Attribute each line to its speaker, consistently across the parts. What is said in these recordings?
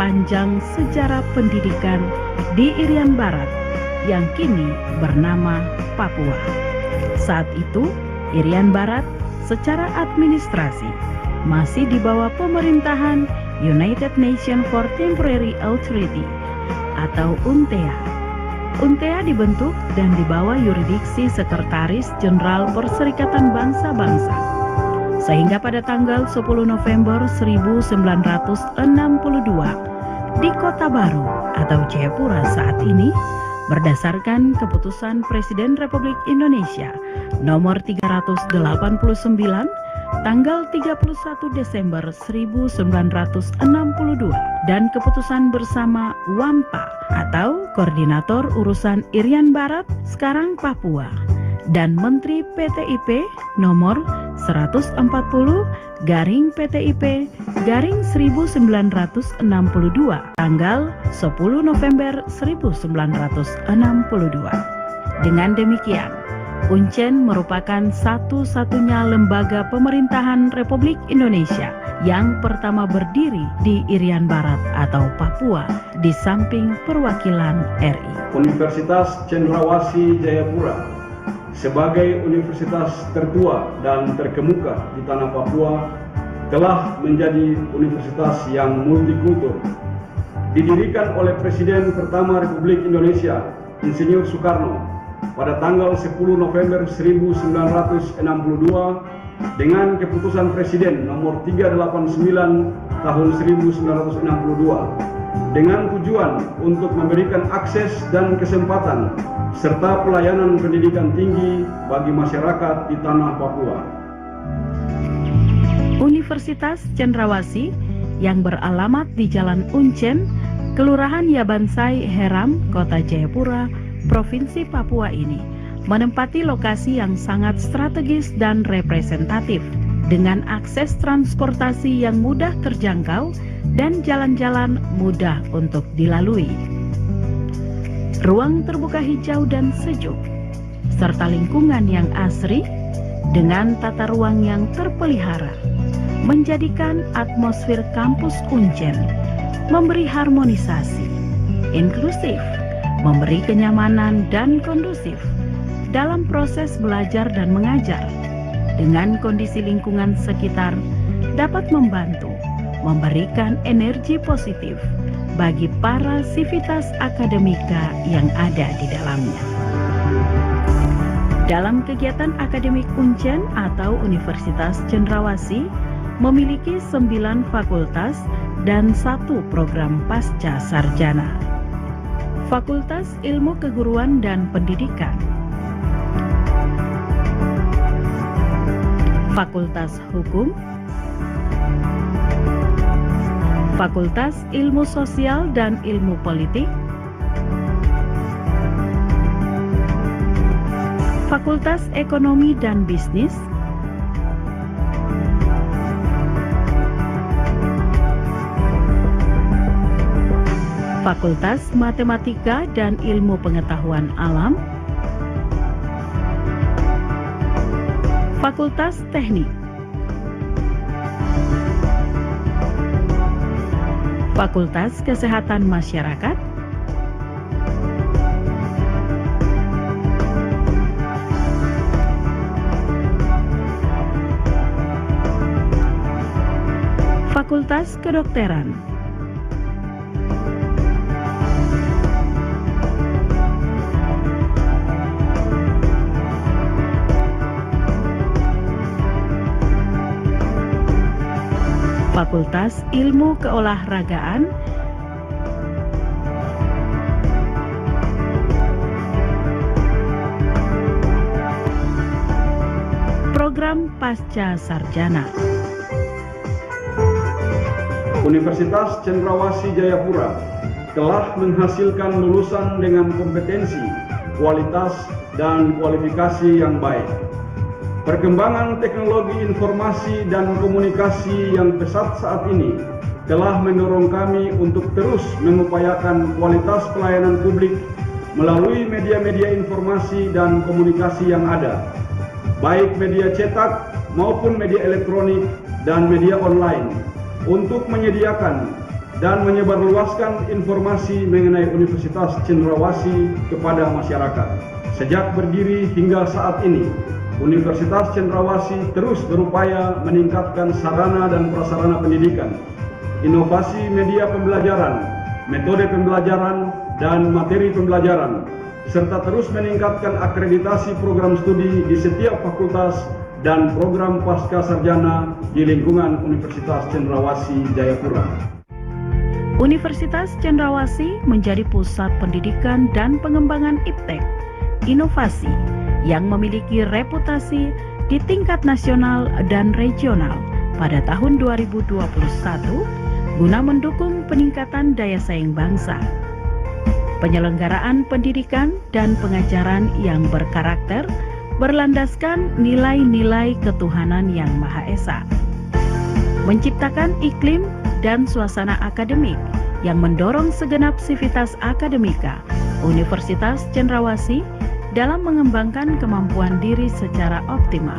Speaker 1: sepanjang sejarah pendidikan di Irian Barat yang kini bernama Papua. Saat itu, Irian Barat secara administrasi masih di bawah pemerintahan United Nations for Temporary Authority atau UNTEA. UNTEA dibentuk dan di bawah yurisdiksi Sekretaris Jenderal Perserikatan Bangsa-Bangsa. Sehingga pada tanggal 10 November 1962 di Kota Baru atau Jayapura saat ini, berdasarkan keputusan Presiden Republik Indonesia nomor 389 tanggal 31 Desember 1962 dan keputusan bersama WAMPA atau Koordinator Urusan Irian Barat sekarang Papua dan Menteri PTIP nomor 140/PTIP/1962 tanggal 10 November 1962. Dengan demikian, UNCEN merupakan satu-satunya lembaga pemerintahan Republik Indonesia yang pertama berdiri di Irian Barat atau Papua di samping perwakilan RI.
Speaker 2: Universitas Cendrawasih Jayapura sebagai universitas tertua dan terkemuka di tanah Papua telah menjadi universitas yang multikultur. Didirikan oleh Presiden pertama Republik Indonesia, Insinyur Soekarno, pada tanggal 10 November 1962 dengan keputusan Presiden nomor 389 tahun 1962 dengan tujuan untuk memberikan akses dan kesempatan serta pelayanan pendidikan tinggi bagi masyarakat di tanah Papua.
Speaker 1: Universitas Cendrawasih yang beralamat di Jalan UNCEN, Kelurahan Yabansai, Heram, Kota Jayapura, Provinsi Papua ini menempati lokasi yang sangat strategis dan representatif dengan akses transportasi yang mudah terjangkau dan jalan-jalan mudah untuk dilalui. Ruang terbuka hijau dan sejuk, serta lingkungan yang asri dengan tata ruang yang terpelihara, menjadikan atmosfer kampus UNCEN memberi harmonisasi, inklusif, memberi kenyamanan dan kondusif dalam proses belajar dan mengajar. Dengan kondisi lingkungan sekitar dapat membantu memberikan energi positif bagi para sivitas akademika yang ada di dalamnya. Dalam kegiatan akademik UNCEN atau Universitas Cendrawasih memiliki 9 fakultas dan 1 program pasca sarjana. Fakultas Ilmu Keguruan dan Pendidikan, Fakultas Hukum, Fakultas Ilmu Sosial dan Ilmu Politik, Fakultas Ekonomi dan Bisnis, Fakultas Matematika dan Ilmu Pengetahuan Alam, Fakultas Teknik, Fakultas Kesehatan Masyarakat, Fakultas Kedokteran, Fakultas Ilmu Keolahragaan, Program Pasca Sarjana.
Speaker 2: Universitas Cendrawasih Jayapura telah menghasilkan lulusan dengan kompetensi, kualitas, dan kualifikasi yang baik. Perkembangan teknologi informasi dan komunikasi yang pesat saat ini telah mendorong kami untuk terus mengupayakan kualitas pelayanan publik melalui media-media informasi dan komunikasi yang ada, baik media cetak maupun media elektronik dan media online, untuk menyediakan dan menyebarluaskan informasi mengenai Universitas Cendrawasih kepada masyarakat. Sejak berdiri hingga saat ini, Universitas Cendrawasih terus berupaya meningkatkan sarana dan prasarana pendidikan, inovasi media pembelajaran, metode pembelajaran, dan materi pembelajaran, serta terus meningkatkan akreditasi program studi di setiap fakultas dan program pasca sarjana di lingkungan Universitas Cendrawasih Jayapura.
Speaker 1: Universitas Cendrawasih menjadi pusat pendidikan dan pengembangan iptek, inovasi yang memiliki reputasi di tingkat nasional dan regional pada tahun 2021 guna mendukung peningkatan daya saing bangsa. Penyelenggaraan pendidikan dan pengajaran yang berkarakter berlandaskan nilai-nilai ketuhanan yang Maha Esa. Menciptakan iklim dan suasana akademik yang mendorong segenap sivitas akademika Universitas Cendrawasih dalam mengembangkan kemampuan diri secara optimal,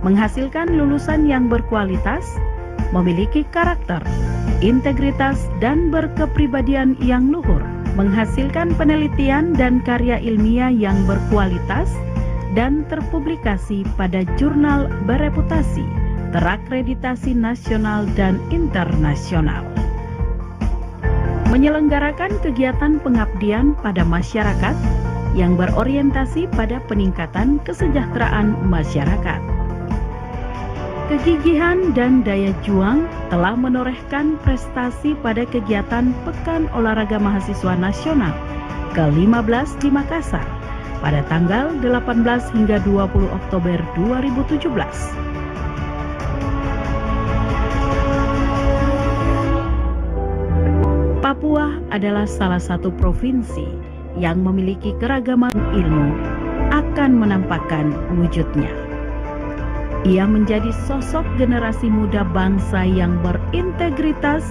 Speaker 1: menghasilkan lulusan yang berkualitas, memiliki karakter, integritas, dan berkepribadian yang luhur, menghasilkan penelitian dan karya ilmiah yang berkualitas dan terpublikasi pada jurnal bereputasi, terakreditasi nasional dan internasional. Menyelenggarakan kegiatan pengabdian pada masyarakat yang berorientasi pada peningkatan kesejahteraan masyarakat. Kegigihan dan daya juang telah menorehkan prestasi pada kegiatan Pekan Olahraga Mahasiswa Nasional ke-15 di Makassar pada tanggal 18 hingga 20 Oktober 2017. Papua adalah salah satu provinsi yang memiliki keragaman ilmu akan menampakkan wujudnya. Ia menjadi sosok generasi muda bangsa yang berintegritas,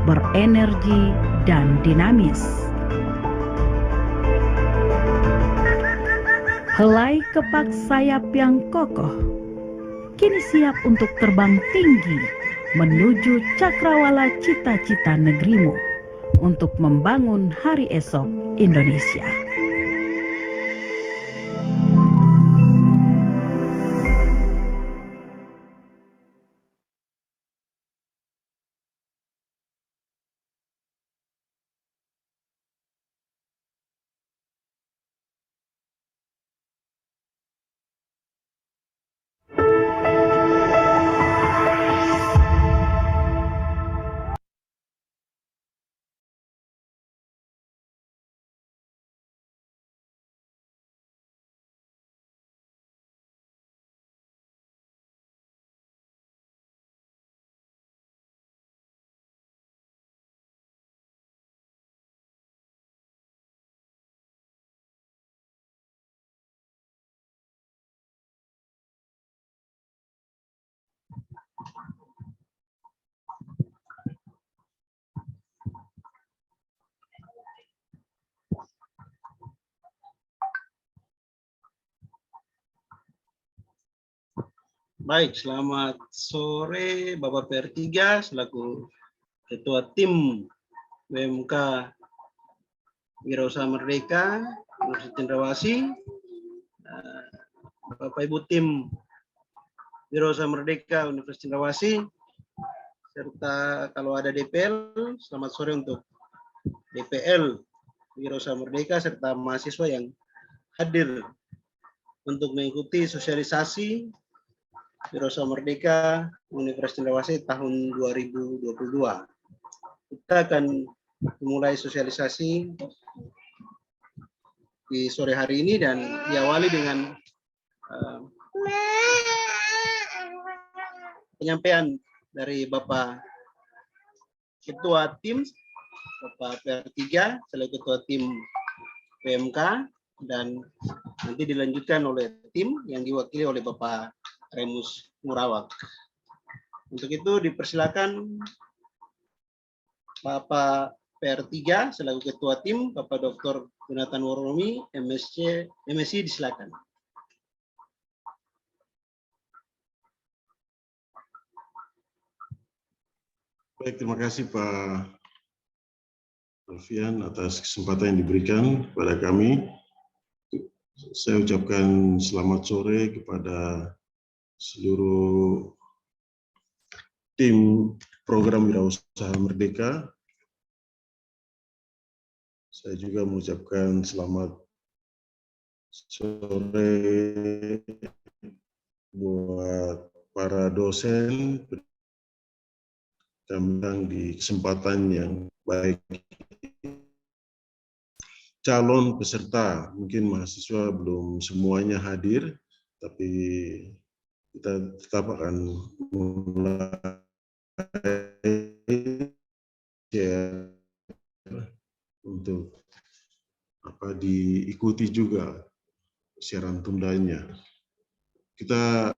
Speaker 1: berenergi, dan dinamis. Helai kepak sayap yang kokoh, kini siap untuk terbang tinggi menuju cakrawala cita-cita negerimu untuk membangun hari esok Indonesia.
Speaker 3: Baik, selamat sore Bapak PR3 selaku Ketua Tim WMK Wirausaha Merdeka Universitas Cendrawasih, Bapak Ibu Tim Wirausaha Merdeka Universitas Cendrawasih, serta kalau ada DPL, selamat sore untuk DPL Wirausaha Merdeka serta mahasiswa yang hadir untuk mengikuti sosialisasi Wirausaha Merdeka Universitas Cendrawasih tahun 2022. Kita akan memulai sosialisasi di sore hari ini dan diawali dengan penyampaian dari Bapak Ketua Tim, Bapak PR3 selaku Ketua Tim PMK, dan nanti dilanjutkan oleh tim yang diwakili oleh Bapak Remus Murawak. Untuk itu dipersilakan Bapak PR3 selaku Ketua Tim, Bapak Dr. Jonathan Woromi, MSc disilakan.
Speaker 4: Baik, terima kasih Pak Alfian atas kesempatan yang diberikan kepada kami. Saya ucapkan selamat sore kepada seluruh tim program Wirausaha Merdeka. Saya juga mengucapkan selamat sore buat para dosen kami di kesempatan yang baik. Calon peserta, mungkin mahasiswa belum semuanya hadir, tapi kita tetap akan mulai untuk diikuti juga siaran tundanya. Kita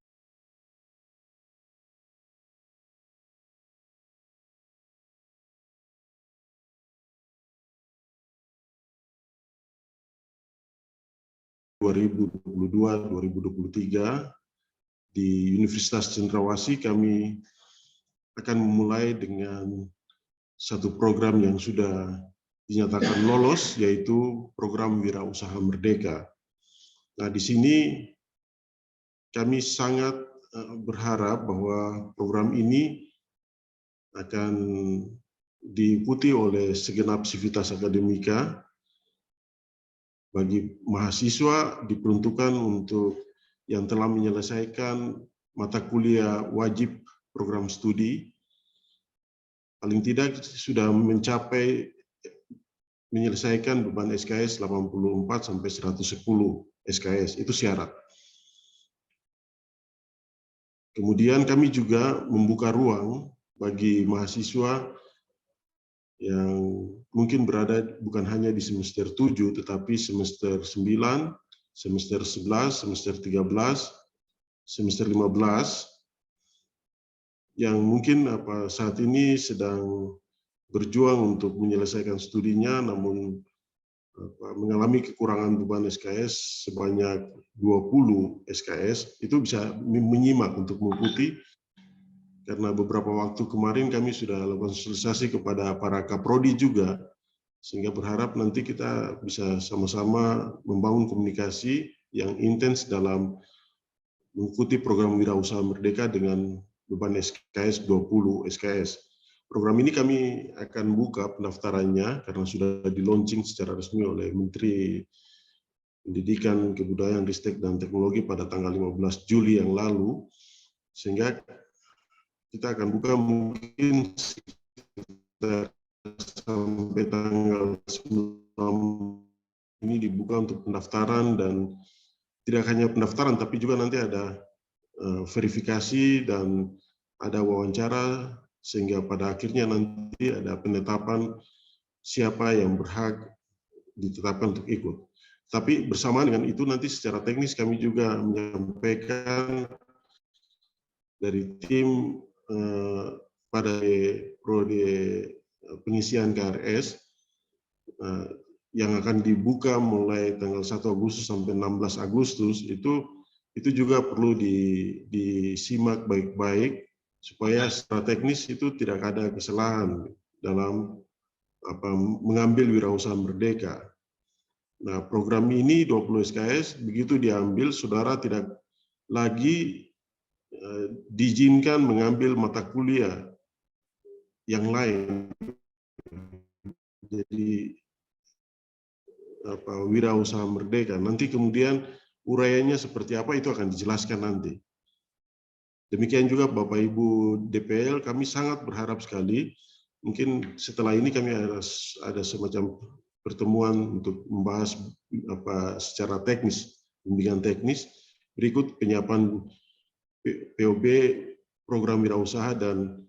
Speaker 4: (2022-2023) di Universitas Cendrawasih kami akan memulai dengan satu program yang sudah dinyatakan lolos, yaitu program Wirausaha Merdeka. Nah, di sini kami sangat berharap bahwa program ini akan diikuti oleh segenap sivitas akademika. Bagi mahasiswa diperuntukkan untuk yang telah menyelesaikan mata kuliah wajib program studi, paling tidak sudah mencapai menyelesaikan beban SKS 84 sampai 110 SKS, itu syarat. Kemudian kami juga membuka ruang bagi mahasiswa yang mungkin berada bukan hanya di semester 7, tetapi semester 9, semester 11, semester 13, semester 15, yang mungkin saat ini sedang berjuang untuk menyelesaikan studinya, namun mengalami kekurangan beban SKS sebanyak 20 SKS, itu bisa menyimak untuk mengikuti. Karena beberapa waktu kemarin kami sudah lakukan sosialisasi kepada para kaprodi juga, sehingga berharap nanti kita bisa sama-sama membangun komunikasi yang intens dalam mengikuti program Wirausaha Merdeka dengan beban SKS 20 SKS. Program ini kami akan buka pendaftarannya karena sudah di-launching secara resmi oleh Menteri Pendidikan, Kebudayaan, Ristek, dan Teknologi pada tanggal 15 Juli yang lalu, sehingga kita akan buka mungkin sampai tanggal 9 ini dibuka untuk pendaftaran, dan tidak hanya pendaftaran tapi juga nanti ada verifikasi dan ada wawancara, sehingga pada akhirnya nanti ada penetapan siapa yang berhak ditetapkan untuk ikut. Tapi bersamaan dengan itu nanti secara teknis kami juga menyampaikan dari tim pada prodi pengisian KRS yang akan dibuka mulai tanggal 1 Agustus sampai 16 Agustus, itu juga perlu disimak baik-baik supaya secara teknis itu tidak ada kesalahan dalam mengambil Wirausaha Merdeka. Nah, program ini 20 SKS begitu diambil, saudara tidak lagi diizinkan mengambil mata kuliah yang lain. Jadi Wirausaha Merdeka. Nanti kemudian uraiannya seperti apa itu akan dijelaskan nanti. Demikian juga Bapak Ibu DPL, kami sangat berharap sekali, mungkin setelah ini kami ada semacam pertemuan untuk membahas secara teknis, bimbingan teknis, berikut penyiapan POB program wirausaha dan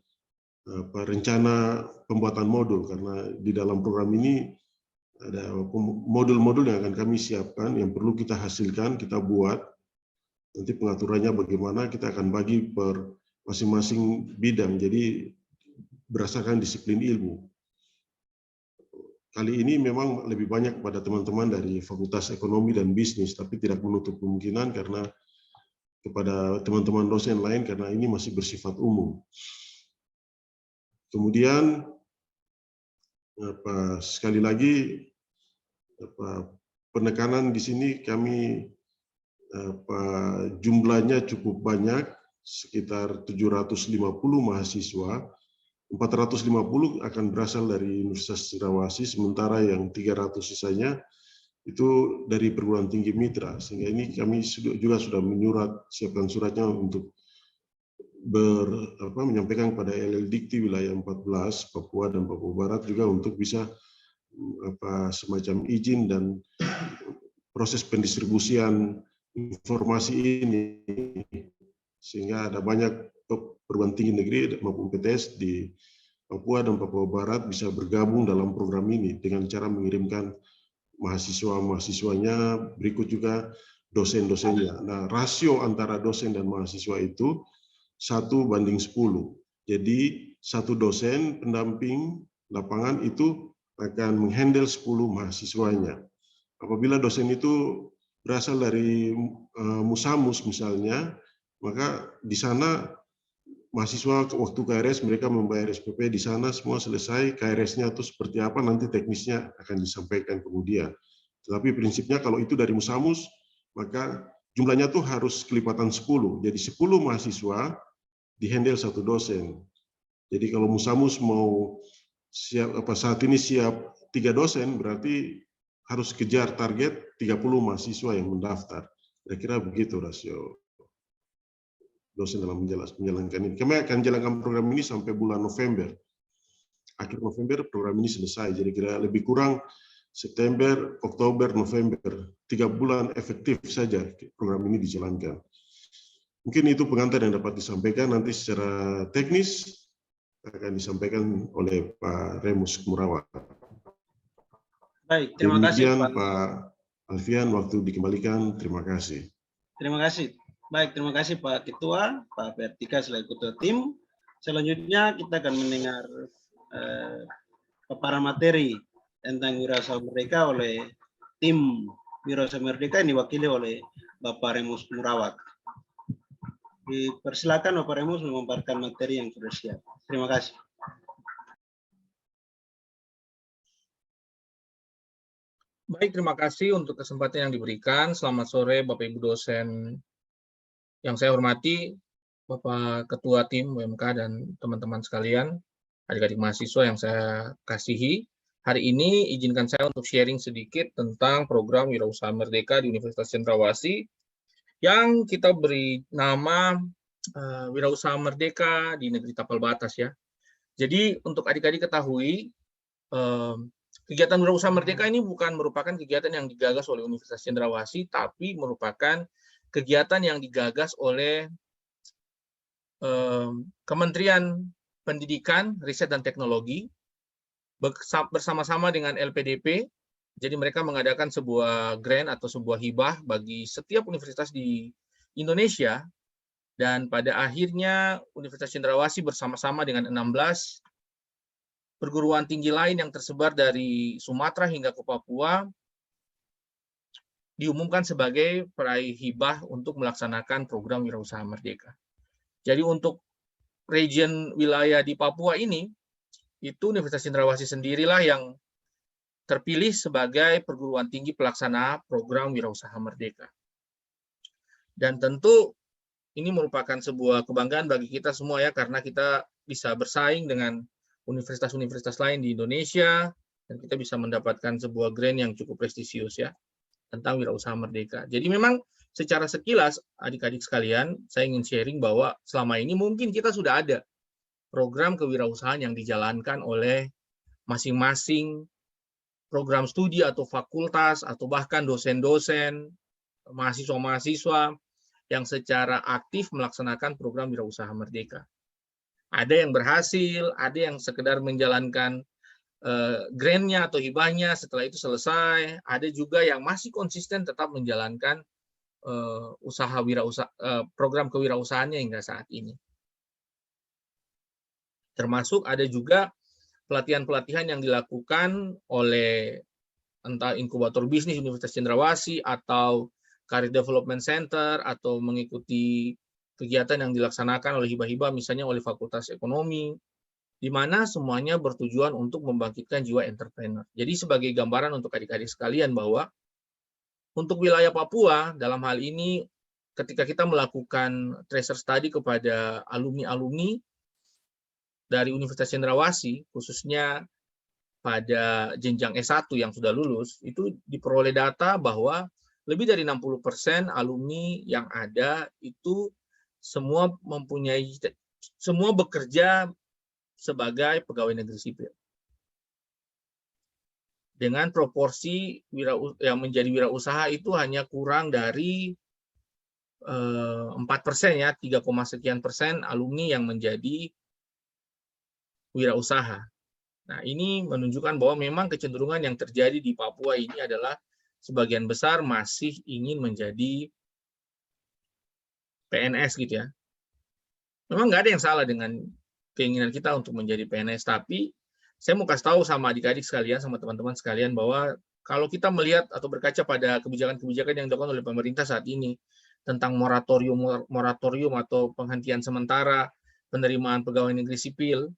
Speaker 4: rencana pembuatan modul, karena di dalam program ini ada modul-modul yang akan kami siapkan, yang perlu kita hasilkan, kita buat. Nanti pengaturannya bagaimana, kita akan bagi per masing-masing bidang, jadi berdasarkan disiplin ilmu. Kali ini memang lebih banyak pada teman-teman dari Fakultas Ekonomi dan Bisnis, tapi tidak menutup kemungkinan karena kepada teman-teman dosen lain, karena ini masih bersifat umum. Kemudian sekali lagi penekanan di sini kami jumlahnya cukup banyak, sekitar 750 mahasiswa. 450 akan berasal dari Universitas Cendrawasih, sementara yang 300 sisanya itu dari perguruan tinggi mitra. Sehingga ini kami juga sudah siapkan suratnya untuk menyampaikan kepada LLDikti wilayah 14 Papua dan Papua Barat juga untuk bisa semacam izin dan proses pendistribusian informasi ini, sehingga ada banyak perguruan tinggi negeri maupun PTS di Papua dan Papua Barat bisa bergabung dalam program ini dengan cara mengirimkan mahasiswa-mahasiswanya, berikut juga dosen-dosennya. Nah, rasio antara dosen dan mahasiswa itu 1:10. Jadi satu dosen pendamping lapangan itu akan menghandle 10 mahasiswanya. Apabila dosen itu berasal dari Musamus misalnya, maka di sana mahasiswa waktu KRS mereka membayar SPP di sana semua selesai, KRS-nya itu seperti apa nanti teknisnya akan disampaikan kemudian. Tetapi prinsipnya kalau itu dari Musamus, maka jumlahnya tuh harus kelipatan 10. Jadi 10 mahasiswa dihandle satu dosen. Jadi kalau Musamus mau saat ini siap 3 dosen, berarti harus kejar target 30 mahasiswa yang mendaftar. Kira-kira begitu rasio dosen dalam menjalankan ini. Kami akan jalankan program ini sampai bulan November. Akhir November program ini selesai. Jadi kira lebih kurang September, Oktober, November. 3 bulan efektif saja program ini dijalankan. Mungkin itu pengantar yang dapat disampaikan. Nanti secara teknis akan disampaikan oleh Pak Remus Murawak.
Speaker 3: Baik, terima kasih
Speaker 4: Pak Alfian, waktu dikembalikan. Terima kasih.
Speaker 3: Terima kasih. Baik, terima kasih Pak Ketua, Pak Vertika selaku Ketua Tim. Selanjutnya kita akan mendengar paparan materi tentang Wirausaha Merdeka oleh tim Wirausaha Merdeka yang diwakili oleh Bapak Remus Murawak. Dipersilakan Bapak Remus memaparkan materi yang sudah siap. Terima kasih.
Speaker 5: Baik, terima kasih untuk kesempatan yang diberikan. Selamat sore Bapak Ibu dosen yang saya hormati, Bapak Ketua Tim UMK dan teman-teman sekalian, adik-adik mahasiswa yang saya kasihi. Hari ini izinkan saya untuk sharing sedikit tentang program Wirausaha Merdeka di Universitas Cendrawasih yang kita beri nama Wirausaha Merdeka di Negeri Tapal Batas ya. Jadi untuk adik-adik ketahui, kegiatan Wirausaha Merdeka ini bukan merupakan kegiatan yang digagas oleh Universitas Cendrawasih, tapi merupakan kegiatan yang digagas oleh Kementerian Pendidikan, Riset dan Teknologi bersama-sama dengan LPDP. Jadi mereka mengadakan sebuah grant atau sebuah hibah bagi setiap universitas di Indonesia, dan pada akhirnya Universitas Cendrawasih bersama-sama dengan 16 perguruan tinggi lain yang tersebar dari Sumatera hingga ke Papua diumumkan sebagai peraih hibah untuk melaksanakan program Wirausaha Merdeka. Jadi untuk region wilayah di Papua ini, itu Universitas Cendrawasih sendirilah yang terpilih sebagai perguruan tinggi pelaksana program Wirausaha Merdeka. Dan tentu ini merupakan sebuah kebanggaan bagi kita semua ya, karena kita bisa bersaing dengan universitas-universitas lain di Indonesia, dan kita bisa mendapatkan sebuah grant yang cukup prestisius ya, tentang Wirausaha Merdeka. Jadi memang secara sekilas, adik-adik sekalian, saya ingin sharing bahwa selama ini mungkin kita sudah ada program kewirausahaan yang dijalankan oleh masing-masing program studi atau fakultas, atau bahkan dosen-dosen, mahasiswa-mahasiswa yang secara aktif melaksanakan program Wirausaha Merdeka. Ada yang berhasil, ada yang sekedar menjalankan grant-nya atau hibahnya, setelah itu selesai. Ada juga yang masih konsisten tetap menjalankan program kewirausahaannya hingga saat ini. Termasuk ada juga pelatihan-pelatihan yang dilakukan oleh entah inkubator bisnis Universitas Cendrawasih atau Career Development Center, atau mengikuti kegiatan yang dilaksanakan oleh hibah-hibah misalnya oleh Fakultas Ekonomi, di mana semuanya bertujuan untuk membangkitkan jiwa entrepreneur. Jadi sebagai gambaran untuk adik-adik sekalian bahwa untuk wilayah Papua dalam hal ini ketika kita melakukan tracer study kepada alumni-alumni dari Universitas Cendrawasih, khususnya pada jenjang S1 yang sudah lulus, itu diperoleh data bahwa lebih dari 60% alumni yang ada itu semua bekerja sebagai pegawai negeri sipil. Dengan proporsi yang menjadi wirausaha itu hanya kurang dari 4% ya, 3, sekian persen alumni yang menjadi wirausaha. Nah, ini menunjukkan bahwa memang kecenderungan yang terjadi di Papua ini adalah sebagian besar masih ingin menjadi PNS gitu ya. Memang nggak ada yang salah dengan keinginan kita untuk menjadi PNS, tapi saya mau kasih tahu sama adik-adik sekalian, sama teman-teman sekalian bahwa kalau kita melihat atau berkaca pada kebijakan-kebijakan yang dilakukan oleh pemerintah saat ini tentang moratorium atau penghentian sementara penerimaan pegawai negeri sipil,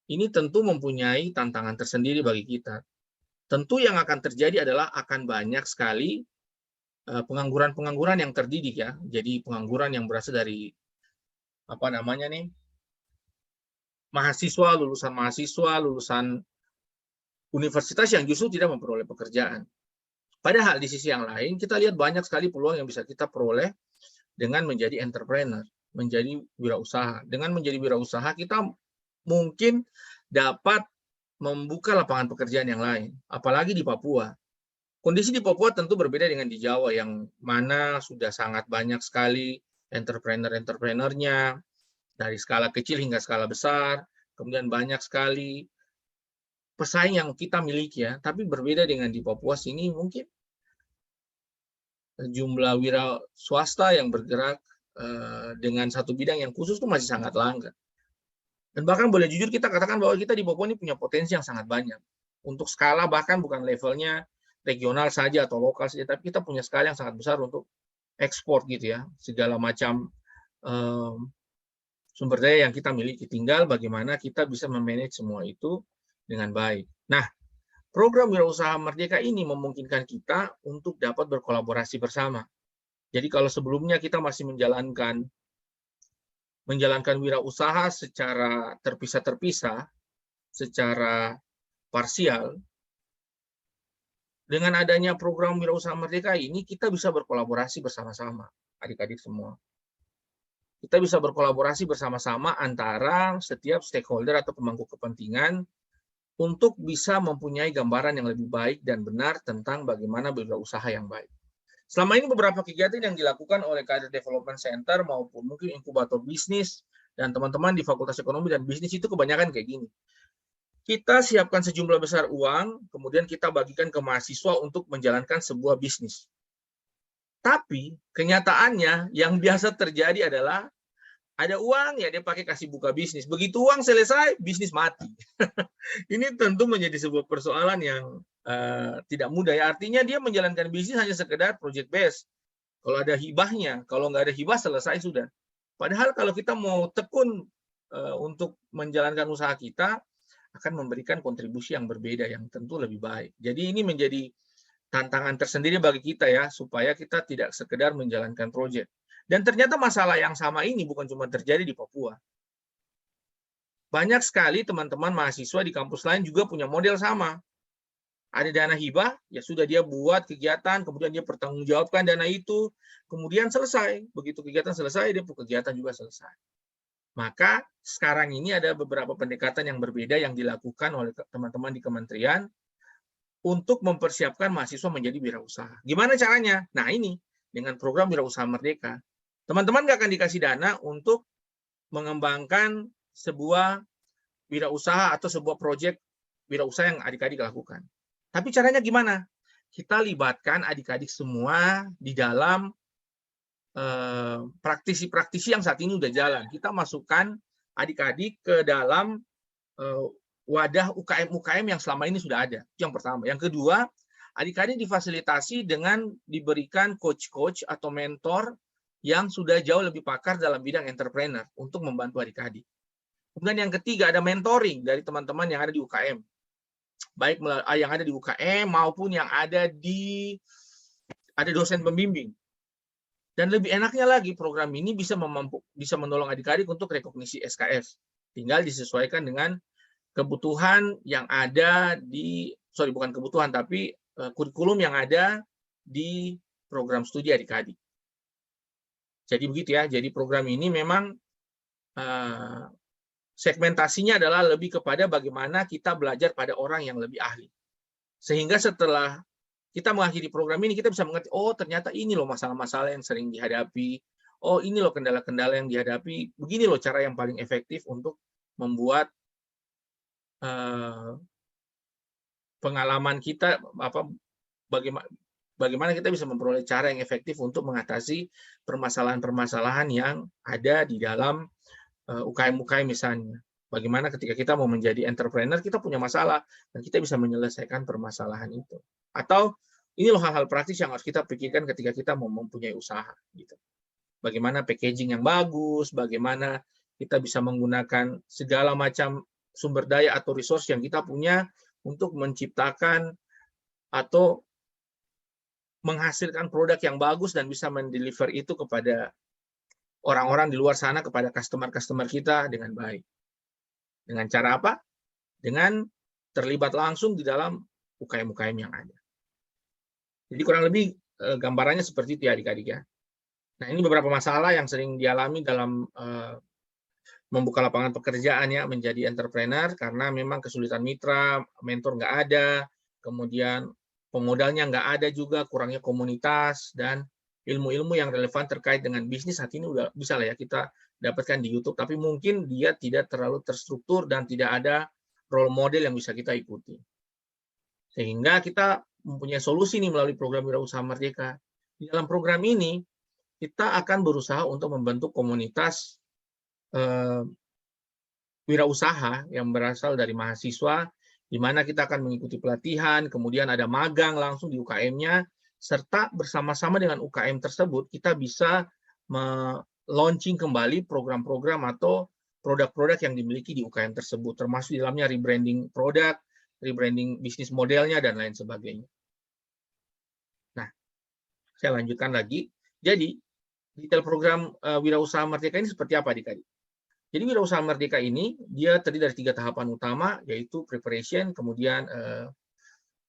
Speaker 5: ini tentu mempunyai tantangan tersendiri bagi kita. Tentu yang akan terjadi adalah akan banyak sekali pengangguran-pengangguran yang terdidik ya. Jadi pengangguran yang berasal dari mahasiswa, lulusan universitas yang justru tidak memperoleh pekerjaan. Padahal di sisi yang lain, kita lihat banyak sekali peluang yang bisa kita peroleh dengan menjadi entrepreneur, menjadi wirausaha. Dengan menjadi wirausaha, kita mungkin dapat membuka lapangan pekerjaan yang lain, apalagi di Papua. Kondisi di Papua tentu berbeda dengan di Jawa, yang mana sudah sangat banyak sekali entrepreneur-entrepreneurnya, dari skala kecil hingga skala besar, kemudian banyak sekali pesaing yang kita miliki ya, tapi berbeda dengan di Papua sini mungkin jumlah wira swasta yang bergerak dengan satu bidang yang khusus itu masih sangat langka. Dan bahkan boleh jujur kita katakan bahwa kita di Papua ini punya potensi yang sangat banyak. Untuk skala bahkan bukan levelnya regional saja atau lokal saja, tapi kita punya skala yang sangat besar untuk ekspor gitu ya, segala macam sumber daya yang kita miliki. Tinggal bagaimana kita bisa memanage semua itu dengan baik. Nah, program Wirausaha Merdeka ini memungkinkan kita untuk dapat berkolaborasi bersama. Jadi kalau sebelumnya kita masih menjalankan wirausaha secara terpisah-terpisah, secara parsial, dengan adanya program Wirausaha Merdeka ini kita bisa berkolaborasi bersama-sama, adik-adik semua. Kita bisa berkolaborasi bersama-sama antara setiap stakeholder atau pemangku kepentingan untuk bisa mempunyai gambaran yang lebih baik dan benar tentang bagaimana berwirausaha yang baik. Selama ini beberapa kegiatan yang dilakukan oleh Career Development Center maupun mungkin inkubator bisnis dan teman-teman di Fakultas Ekonomi dan Bisnis itu kebanyakan kayak gini. Kita siapkan sejumlah besar uang, kemudian kita bagikan ke mahasiswa untuk menjalankan sebuah bisnis. Tapi kenyataannya yang biasa terjadi adalah ada uang, ya dia pakai kasih buka bisnis. Begitu uang selesai, bisnis mati. Ini tentu menjadi sebuah persoalan yang tidak mudah. Ya, artinya dia menjalankan bisnis hanya sekedar project base. Kalau ada hibahnya, kalau nggak ada hibah selesai sudah. Padahal kalau kita mau tekun untuk menjalankan usaha kita, akan memberikan kontribusi yang berbeda, yang tentu lebih baik. Jadi ini menjadi tantangan tersendiri bagi kita ya, supaya kita tidak sekedar menjalankan proyek. Dan ternyata masalah yang sama ini bukan cuma terjadi di Papua. Banyak sekali teman-teman mahasiswa di kampus lain juga punya model sama. Ada dana hibah, ya sudah dia buat kegiatan, kemudian dia pertanggungjawabkan dana itu, kemudian selesai. Begitu kegiatan selesai, dia kegiatan juga selesai. Maka sekarang ini ada beberapa pendekatan yang berbeda yang dilakukan oleh teman-teman di kementerian untuk mempersiapkan mahasiswa menjadi wirausaha. Gimana caranya? Nah ini, dengan program Wirausaha Merdeka. Teman-teman nggak akan dikasih dana untuk mengembangkan sebuah wirausaha atau sebuah proyek wirausaha yang adik-adik lakukan. Tapi caranya gimana? Kita libatkan adik-adik semua di dalam praktisi-praktisi yang saat ini udah jalan. Kita masukkan adik-adik ke dalam wadah UKM-UKM yang selama ini sudah ada. Itu yang pertama. Yang kedua, adik-adik difasilitasi dengan diberikan coach-coach atau mentor yang sudah jauh lebih pakar dalam bidang entrepreneur untuk membantu adik-adik. Kemudian yang ketiga ada mentoring dari teman-teman yang ada di UKM. Baik yang ada di UKM maupun yang ada dosen pembimbing. Dan lebih enaknya lagi program ini bisa menolong adik-adik untuk rekognisi SKF. Tinggal disesuaikan dengan kebutuhan yang ada bukan kebutuhan, tapi kurikulum yang ada di program studi adik-adik. Jadi begitu ya. Jadi program ini memang segmentasinya adalah lebih kepada bagaimana kita belajar pada orang yang lebih ahli. Sehingga setelah kita mengakhiri program ini, kita bisa mengerti, oh ternyata ini loh masalah-masalah yang sering dihadapi, oh ini loh kendala-kendala yang dihadapi, begini loh cara yang paling efektif untuk membuat pengalaman kita, bagaimana kita bisa memperoleh cara yang efektif untuk mengatasi permasalahan-permasalahan yang ada di dalam UKM-UKM misalnya. Bagaimana ketika kita mau menjadi entrepreneur, kita punya masalah, dan kita bisa menyelesaikan permasalahan itu. Atau ini loh hal-hal praktis yang harus kita pikirkan ketika kita mau mempunyai usaha. Gitu. Bagaimana packaging yang bagus, bagaimana kita bisa menggunakan segala macam sumber daya atau resource yang kita punya untuk menciptakan atau menghasilkan produk yang bagus dan bisa mendeliver itu kepada orang-orang di luar sana, kepada customer-customer kita dengan baik. Dengan cara apa? Dengan terlibat langsung di dalam UKM-UKM yang ada. Jadi kurang lebih gambarannya seperti itu ya adik-adik ya. Nah ini beberapa masalah yang sering dialami dalam membuka lapangan pekerjaan ya, menjadi entrepreneur, karena memang kesulitan mitra, mentor nggak ada, kemudian pemodalnya nggak ada juga, kurangnya komunitas, dan ilmu-ilmu yang relevan terkait dengan bisnis saat ini udah bisa lah ya kita dapatkan di YouTube, tapi mungkin dia tidak terlalu terstruktur dan tidak ada role model yang bisa kita ikuti. Sehingga kita mempunyai solusi nih melalui program Wirausaha Merdeka. Di dalam program ini, kita akan berusaha untuk membentuk komunitas wirausaha yang berasal dari mahasiswa, di mana kita akan mengikuti pelatihan, kemudian ada magang langsung di UKM-nya, serta bersama-sama dengan UKM tersebut, kita bisa launching kembali program-program atau produk-produk yang dimiliki di UKM tersebut, termasuk di dalamnya rebranding produk, rebranding bisnis modelnya, dan lain sebagainya. Nah, saya lanjutkan lagi. Jadi, detail program Wirausaha Merdeka ini seperti apa, adik-adik? Jadi, Wirausaha Merdeka ini, dia terdiri dari 3 tahapan utama, yaitu preparation, kemudian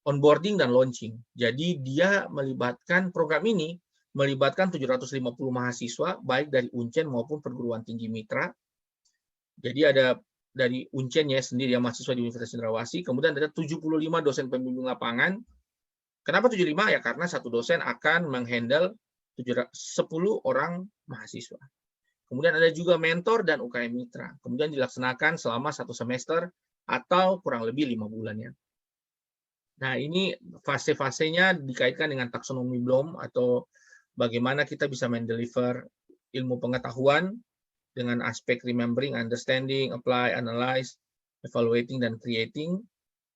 Speaker 5: onboarding, dan launching. Jadi, dia melibatkan program ini, melibatkan 750 mahasiswa, baik dari Uncen maupun perguruan tinggi mitra. Jadi ada dari Uncen ya sendiri, yang mahasiswa di Universitas Cendrawasih, kemudian ada 75 dosen pembimbing lapangan. Kenapa 75? Ya karena satu dosen akan menghandle 10 orang mahasiswa. Kemudian ada juga mentor dan UKM mitra. Kemudian dilaksanakan selama 1 semester atau kurang lebih 5 bulannya. Nah ini fase-fasenya dikaitkan dengan taksonomi Bloom atau bagaimana kita bisa mendeliver ilmu pengetahuan dengan aspek remembering, understanding, apply, analyze, evaluating, dan creating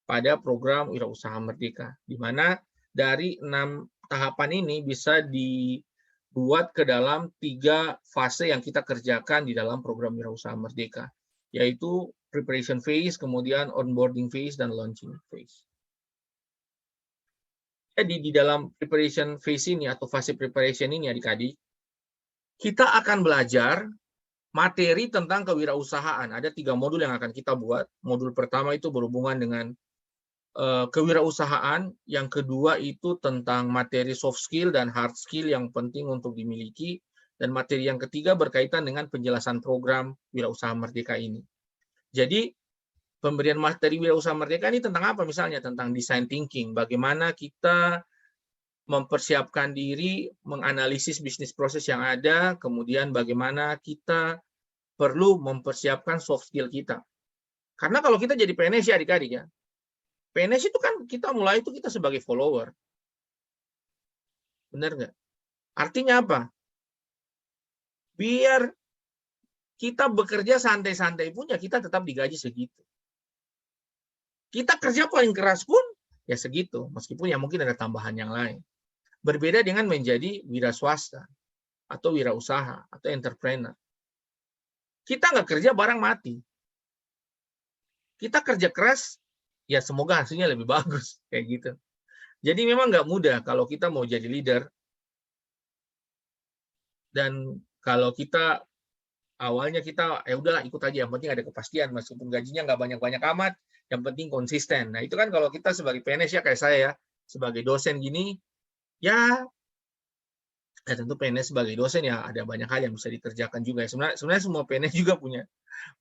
Speaker 5: pada program Wirausaha Merdeka. Di mana dari 6 tahapan ini bisa dibuat ke dalam 3 fase yang kita kerjakan di dalam program Wirausaha Merdeka, yaitu preparation phase, kemudian onboarding phase, dan launching phase. Jadi di dalam preparation phase ini atau fase preparation ini adik-adik, kita akan belajar materi tentang kewirausahaan. Ada 3 modul yang akan kita buat. Modul pertama itu berhubungan dengan kewirausahaan. Yang kedua itu tentang materi soft skill dan hard skill yang penting untuk dimiliki. Dan materi yang ketiga berkaitan dengan penjelasan program Wirausaha Merdeka ini. Jadi pemberian materi Wirausaha Merdeka ini tentang apa? Misalnya tentang design thinking, bagaimana kita mempersiapkan diri, menganalisis bisnis proses yang ada, kemudian bagaimana kita perlu mempersiapkan soft skill kita. Karena kalau kita jadi PNS ya adik-adik ya, PNS itu kan kita mulai itu kita sebagai follower. Benar nggak? Artinya apa? Biar kita bekerja santai-santai pun ya kita tetap digaji segitu. Kita kerja paling keras pun ya segitu, meskipun ya mungkin ada tambahan yang lain. Berbeda dengan menjadi wira swasta atau wirausaha atau entrepreneur. Kita nggak kerja barang mati. kita kerja keras, ya semoga hasilnya lebih bagus, kayak gitu. Jadi memang nggak mudah kalau kita mau jadi leader. Dan kalau kita awalnya kita ya udahlah ikut aja, yang penting ada kepastian, meskipun gajinya nggak banyak-banyak amat, yang penting konsisten. Nah itu kan kalau kita sebagai PNS ya kayak saya ya, sebagai dosen gini, ya tentu PNS sebagai dosen ya ada banyak hal yang bisa dikerjakan juga. Sebenarnya semua PNS juga punya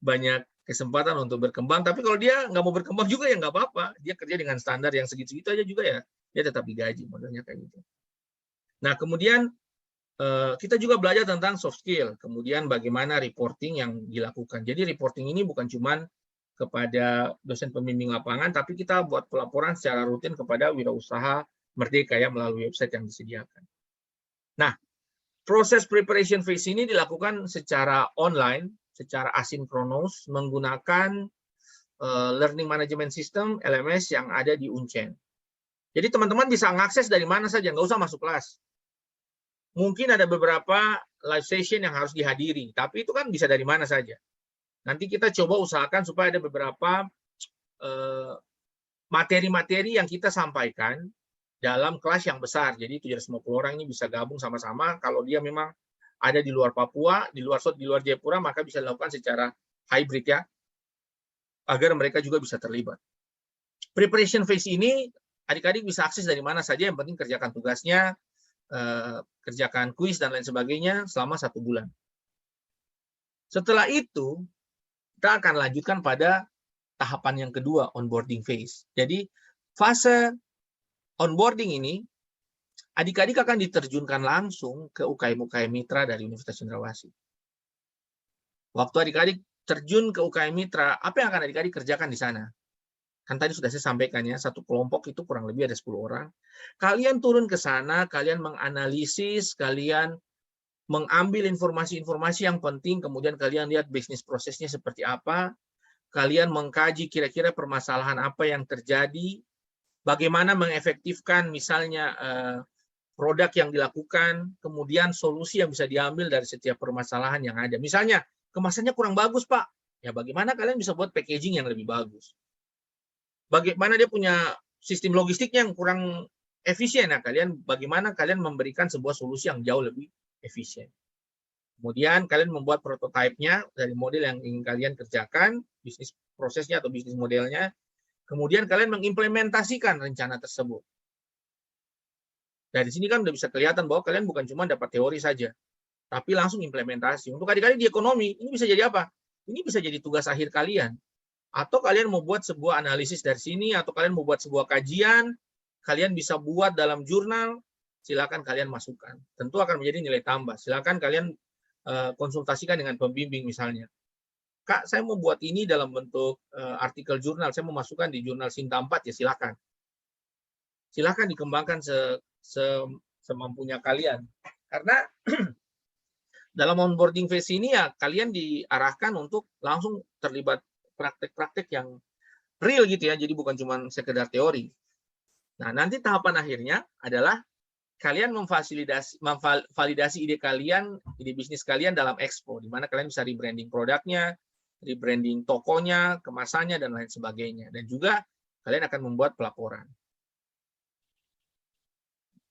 Speaker 5: banyak kesempatan untuk berkembang, tapi kalau dia nggak mau berkembang juga ya nggak apa-apa, dia kerja dengan standar yang segitu-segitu aja juga ya, dia tetap digaji, modelnya kayak gitu. Nah kemudian kita juga belajar tentang soft skill, kemudian bagaimana reporting yang dilakukan. Jadi reporting ini bukan cuma kepada dosen pembimbing lapangan, tapi kita buat pelaporan secara rutin kepada wirausaha Merdeka ya melalui website yang disediakan. Nah, proses preparation phase ini dilakukan secara online, secara asinkronus menggunakan Learning Management System (LMS) yang ada di Uncen. Jadi teman-teman bisa mengakses dari mana saja, nggak usah masuk kelas. Mungkin ada beberapa live session yang harus dihadiri, tapi itu kan bisa dari mana saja. Nanti kita coba usahakan supaya ada beberapa materi-materi yang kita sampaikan dalam kelas yang besar. Jadi 750 orang ini bisa gabung sama-sama. Kalau dia memang ada di luar Papua, di luar Jayapura, maka bisa dilakukan secara hybrid ya, agar mereka juga bisa terlibat. Preparation phase ini adik-adik bisa akses dari mana saja, yang penting kerjakan tugasnya, kerjakan kuis dan lain sebagainya selama 1 bulan. Setelah itu, kita akan lanjutkan pada tahapan yang kedua, onboarding phase. Jadi, fase onboarding ini, adik-adik akan diterjunkan langsung ke UKM-UKM mitra dari Universitas Cendrawasih. Waktu adik-adik terjun ke UKM mitra, apa yang akan adik-adik kerjakan di sana? Kan tadi sudah saya sampaikan ya, satu kelompok itu kurang lebih ada 10 orang. Kalian turun ke sana, kalian menganalisis, kalian mengambil informasi-informasi yang penting, kemudian kalian lihat bisnis prosesnya seperti apa, kalian mengkaji kira-kira permasalahan apa yang terjadi, bagaimana mengefektifkan misalnya produk yang dilakukan, kemudian solusi yang bisa diambil dari setiap permasalahan yang ada. Misalnya, kemasannya kurang bagus, Pak. Ya bagaimana kalian bisa buat packaging yang lebih bagus? Bagaimana dia punya sistem logistik yang kurang efisien, nah bagaimana kalian memberikan sebuah solusi yang jauh lebih efisien. Kemudian kalian membuat prototipe-nya dari model yang ingin kalian kerjakan, bisnis prosesnya atau bisnis modelnya. Kemudian kalian mengimplementasikan rencana tersebut. Dari sini kan udah bisa kelihatan bahwa kalian bukan cuma dapat teori saja, tapi langsung implementasi. Untuk adik-adik di ekonomi, ini bisa jadi apa? Ini bisa jadi tugas akhir kalian. Atau kalian mau buat sebuah analisis dari sini, atau kalian mau buat sebuah kajian, kalian bisa buat dalam jurnal, silakan kalian masukkan. Tentu akan menjadi nilai tambah. Silakan kalian konsultasikan dengan pembimbing misalnya. Kak, saya mau buat ini dalam bentuk artikel jurnal, saya mau masukkan di jurnal Sinta 4, ya silakan. Silakan dikembangkan semampunya kalian. Karena dalam onboarding phase ini ya kalian diarahkan untuk langsung terlibat praktek-praktek yang real gitu ya, jadi bukan cuma sekedar teori. Nah, nanti tahapan akhirnya adalah kalian memvalidasi ide kalian, ide bisnis kalian dalam expo, di mana kalian bisa rebranding produknya, rebranding tokonya, kemasannya, dan lain sebagainya. Dan juga kalian akan membuat pelaporan.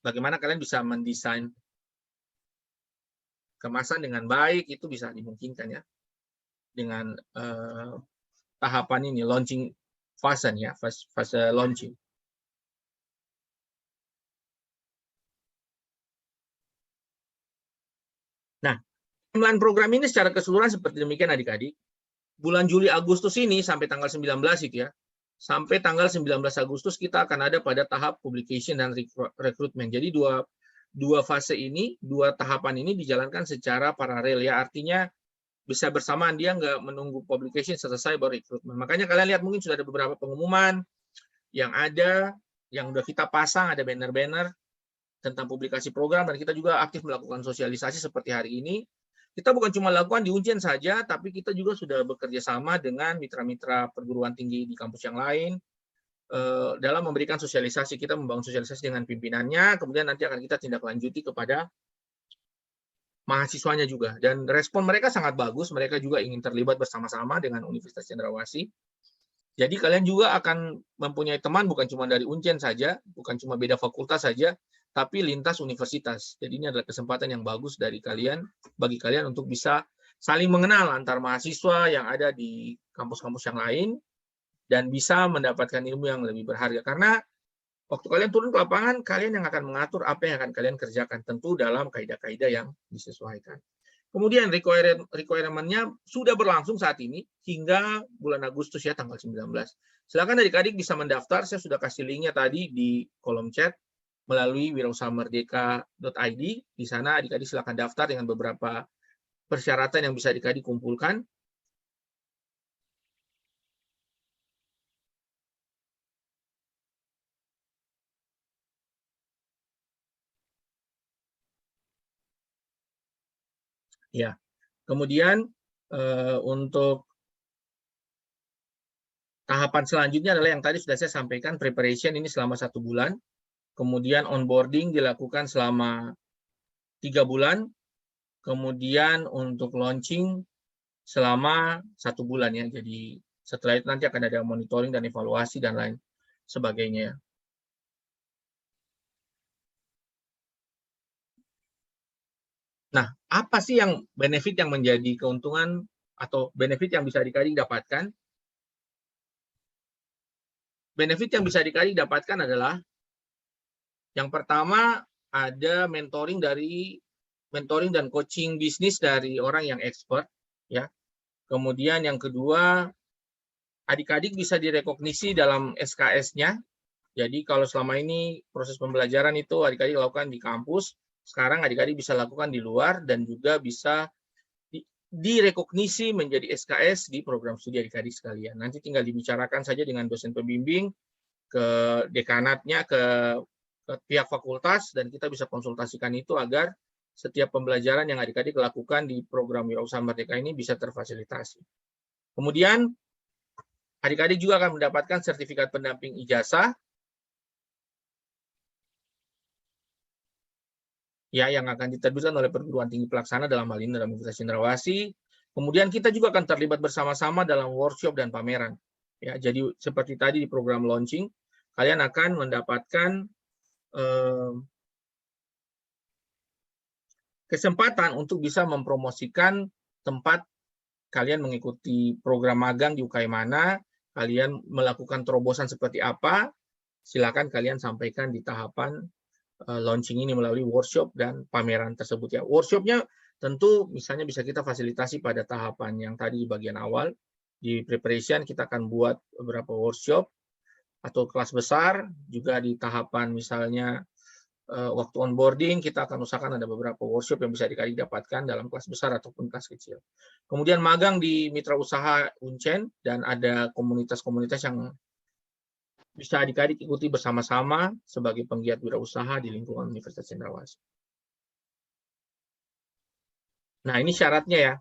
Speaker 5: Bagaimana kalian bisa mendesain kemasan dengan baik, itu bisa dimungkinkan ya, dengan tahapan ini, launching fase ya, fase launching. Nah, timeline program ini secara keseluruhan seperti demikian adik-adik. Bulan Juli Agustus ini sampai tanggal 19 itu ya. Sampai tanggal 19 Agustus kita akan ada pada tahap publication dan rekrutmen. Jadi dua fase ini, dua tahapan ini dijalankan secara paralel ya. Artinya bisa bersamaan, dia nggak menunggu publication selesai baru rekrutmen. Makanya kalian lihat mungkin sudah ada beberapa pengumuman yang ada, yang udah kita pasang, ada banner-banner tentang publikasi program, dan kita juga aktif melakukan sosialisasi seperti hari ini. Kita bukan cuma lakukan di Uncen saja, tapi kita juga sudah bekerja sama dengan mitra-mitra perguruan tinggi di kampus yang lain dalam memberikan sosialisasi. Kita membangun sosialisasi dengan pimpinannya, kemudian nanti akan kita tindak lanjuti kepada mahasiswanya juga. Dan respon mereka sangat bagus, mereka juga ingin terlibat bersama-sama dengan Universitas Cendrawasih. Jadi kalian juga akan mempunyai teman bukan cuma dari Uncen saja, bukan cuma beda fakultas saja, tapi lintas universitas. Jadi ini adalah kesempatan yang bagus dari kalian, bagi kalian untuk bisa saling mengenal antar mahasiswa yang ada di kampus-kampus yang lain, dan bisa mendapatkan ilmu yang lebih berharga. Karena waktu kalian turun ke lapangan, kalian yang akan mengatur apa yang akan kalian kerjakan, tentu dalam kaidah-kaidah yang disesuaikan. Kemudian requirement-nya sudah berlangsung saat ini hingga bulan Agustus ya, tanggal 19. Silakan adik-adik bisa mendaftar, saya sudah kasih linknya tadi di kolom chat melalui wirausahamerdeka.id. Di sana adik-adik silakan daftar dengan beberapa persyaratan yang bisa adik-adik kumpulkan. Ya, kemudian untuk tahapan selanjutnya adalah yang tadi sudah saya sampaikan, preparation ini selama 1 bulan, kemudian onboarding dilakukan selama 3 bulan, kemudian untuk launching selama 1 bulan ya. Jadi setelah itu nanti akan ada monitoring dan evaluasi dan lain sebagainya. Nah, apa sih yang benefit yang menjadi keuntungan atau benefit yang bisa adik-adik dapatkan? Benefit yang bisa adik-adik dapatkan adalah yang pertama ada mentoring dan coaching bisnis dari orang yang expert ya. Kemudian yang kedua, adik-adik bisa direkognisi dalam SKS-nya. Jadi kalau selama ini proses pembelajaran itu adik-adik lakukan di kampus, sekarang adik-adik bisa lakukan di luar dan juga bisa direkognisi menjadi SKS di program studi adik-adik sekalian. Nanti tinggal dibicarakan saja dengan dosen pembimbing, ke dekanatnya, ke pihak fakultas, dan kita bisa konsultasikan itu agar setiap pembelajaran yang adik-adik lakukan di program Wirausaha Merdeka ini bisa terfasilitasi. Kemudian adik-adik juga akan mendapatkan sertifikat pendamping ijazah ya, yang akan diterbitkan oleh perguruan tinggi pelaksana, dalam hal ini dalam Universitas Cendrawasih. Kemudian kita juga akan terlibat bersama-sama dalam workshop dan pameran. Ya, jadi seperti tadi di program launching, kalian akan mendapatkan kesempatan untuk bisa mempromosikan tempat kalian mengikuti program magang di UKM mana, kalian melakukan terobosan seperti apa, silakan kalian sampaikan di tahapan launching ini melalui workshop dan pameran tersebut ya. Workshopnya tentu misalnya bisa kita fasilitasi pada tahapan yang tadi di bagian awal. Di preparation kita akan buat beberapa workshop atau kelas besar, juga di tahapan misalnya waktu onboarding kita akan usahakan ada beberapa workshop yang bisa adik-adik dapatkan dalam kelas besar ataupun kelas kecil. Kemudian magang di mitra usaha Uncen, dan ada komunitas-komunitas yang bisa adik-adik ikuti bersama-sama sebagai penggiat wirausaha di lingkungan Universitas Cendrawasih. Nah, ini syaratnya ya.